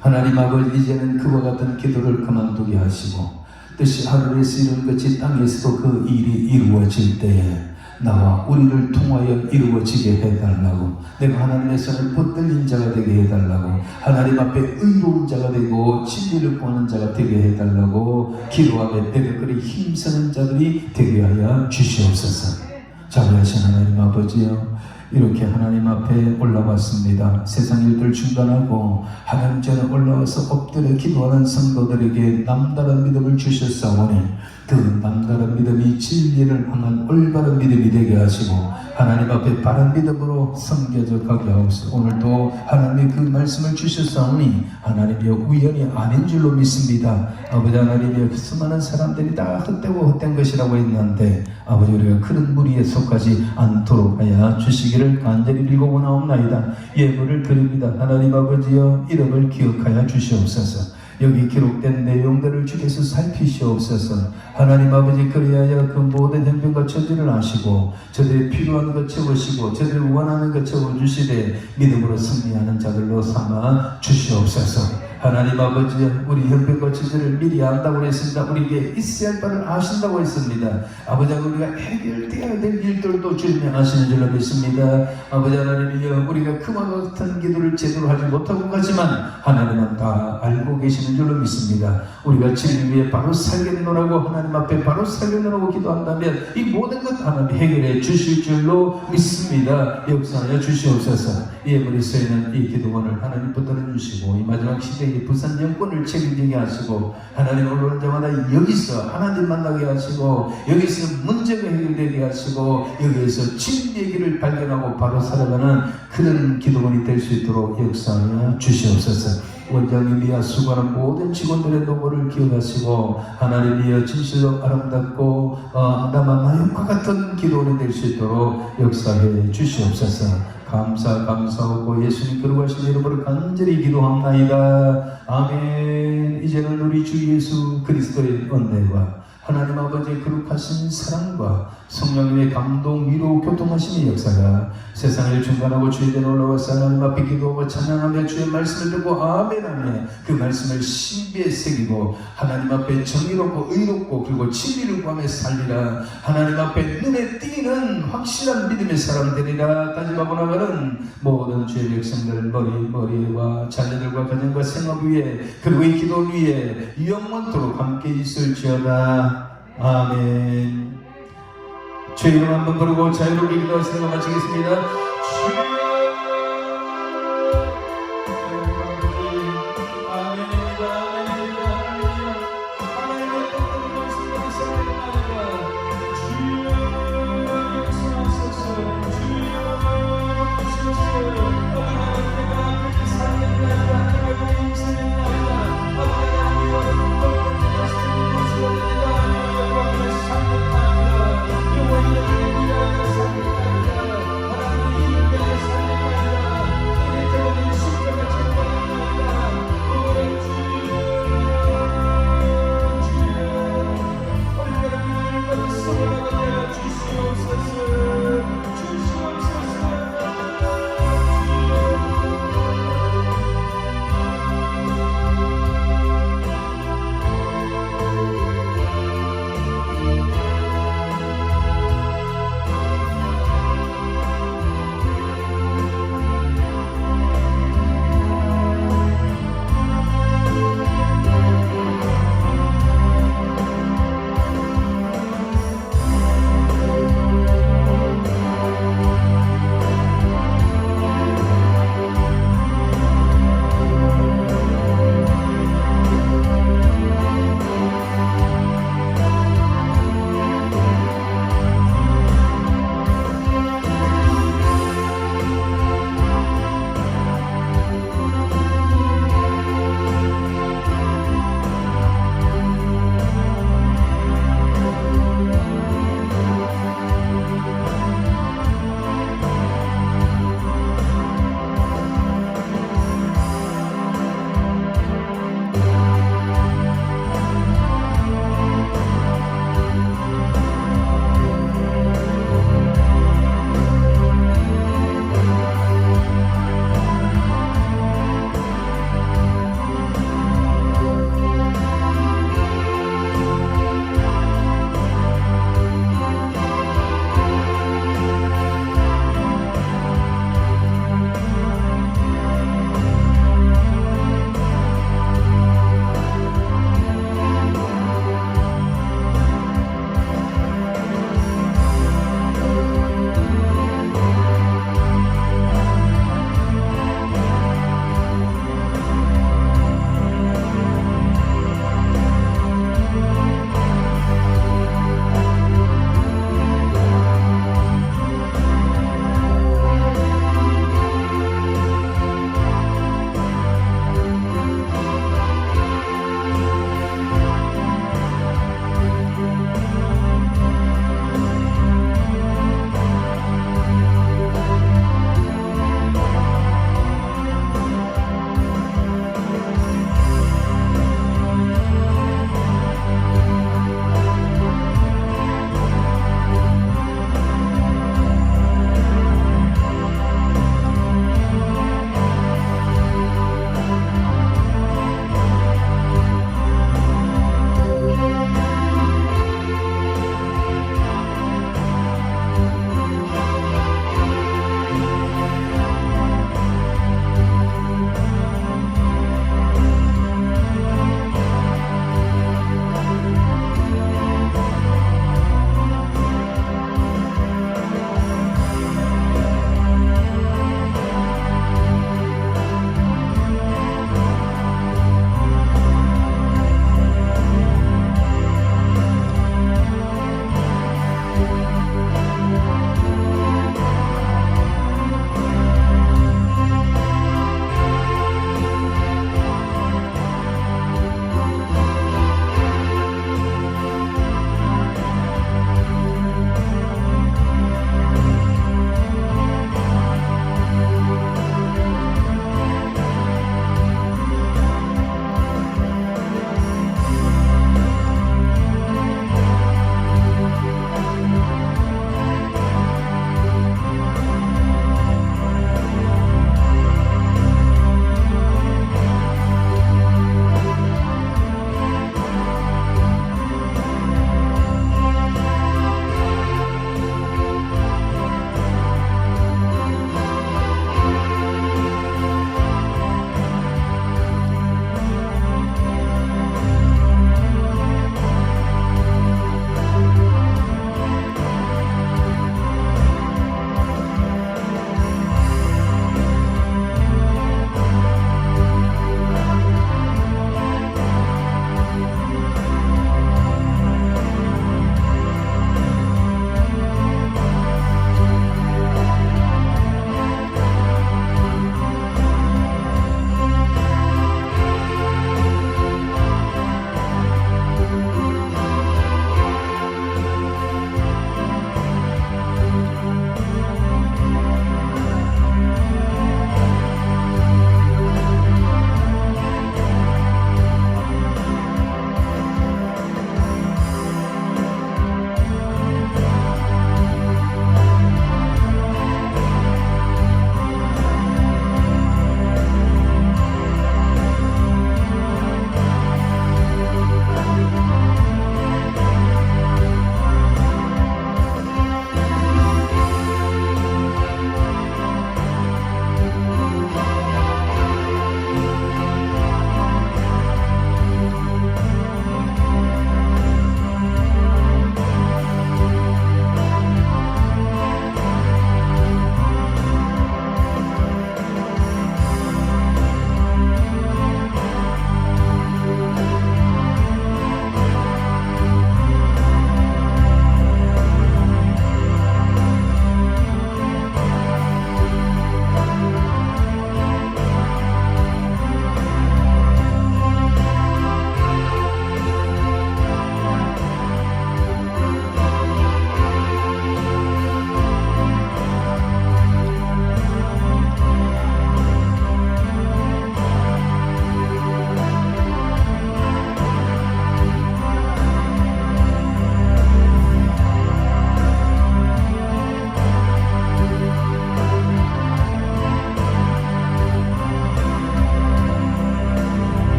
하나님 아버지 이제는 그와 같은 기도를 그만두게 하시고 뜻이 하늘에서 이룬 것이 땅에서도 그 일이 이루어질 때에 나와 우리를 통하여 이루어지게 해달라고 내가 하나님의 손을 붙들린 자가 되게 해달라고 하나님 앞에 의로운 자가 되고 진리를 구하는 자가 되게 해달라고 기도하며 내가 그리 힘쓰는 자들이 되게 하여 주시옵소서. 자비하신 하나님 아버지여 이렇게 하나님 앞에 올라왔습니다. 세상 일들 중단하고 하나님 전에 올라와서 엎드려 기도하는 성도들에게 남다른 믿음을 주셨사오니 그 남다른 믿음이 진리를 향한 올바른 믿음이 되게 하시고 하나님 앞에 바른 믿음으로 섬겨져 가게 하옵소서. 오늘도 하나님이 그 말씀을 주셨사오니 하나님이여 우연이 아닌 줄로 믿습니다. 아버지 하나님이여 수많은 사람들이 다 헛되고 헛된 것이라고 했는데 아버지 우리가 그런 무리에 속하지 않도록 하여 주시기를 간절히 빌고원하옵나이다. 예물을 드립니다. 하나님 아버지여 이름을 기억하여 주시옵소서. 여기 기록된 내용들을 주께서 살피시옵소서. 하나님 아버지 그리하여 그 모든 형편과 처지를 아시고 저들이 필요한 것 채우시고 저들이 원하는 것 채워주시되 믿음으로 승리하는 자들로 삼아 주시옵소서. 하나님 아버지 우리 형편과 처지를 미리 안다고 했습니다. 우리에게 있어야 할 바를 아신다고 했습니다. 아버지 우리가 해결되어야 될 일들도 주님이 아시는 줄로 믿습니다. 아버지 하나님이여 우리가 그와 같은 기도를 제대로 하지 못하고 가지만 하나님은 다 알고 계시는 줄로 믿습니다. 우리가 진리 위에 바로 살겠노라고 하나님 앞에 바로 살겠노라고 기도한다면 이 모든 것 하나님 해결해 주실 줄로 믿습니다. 역사하여 주시옵소서. 예물이 쓰이는 이 기도원을 하나님 붙들어 주시고 이 마지막 시대에 부산 정권을 책임지게 하시고 하나님 올라오는 자마다 여기서 하나님 만나게 하시고 여기서 문제가 해결되게 하시고 여기에서 진리의 길을 발견하고 바로 살아가는 그런 기도원이 될 수 있도록 역사하여 주시옵소서. 원장님이야 수고하는 모든 직원들의 노고를 기억하시고 하나님이여 진실로 아름답고 나만 마음과 같은 기도원이 될 수 있도록 역사해 주시옵소서. 감사하고 예수님 거룩하신 이름으로 간절히 기도합나이다. 아멘. 이제는 우리 주 예수 그리스도의 은혜와 하나님 아버지의 거룩하신 사랑과 성령님의 감동, 위로, 교통하심의 역사가 세상을 중간하고 주의 대로 올라와서 하나님 앞에 기도하고 찬양하며 주의 말씀을 듣고 아멘하며 그 말씀을 신비에 새기고 하나님 앞에 정의롭고 의롭고 그리고 진리를 구하며 살리라. 하나님 앞에 눈에 띄는 확실한 믿음의 사람 되리라. 다짐하고 나가는 모든 주의 백성들 머리와 자녀들과 가정과 생업 위에 그리고 이 기도 위에 영원토록 함께 있을지어다. 아멘. 주의 이름 한번 부르고 자유롭게 기도하시는 거 마치겠습니다.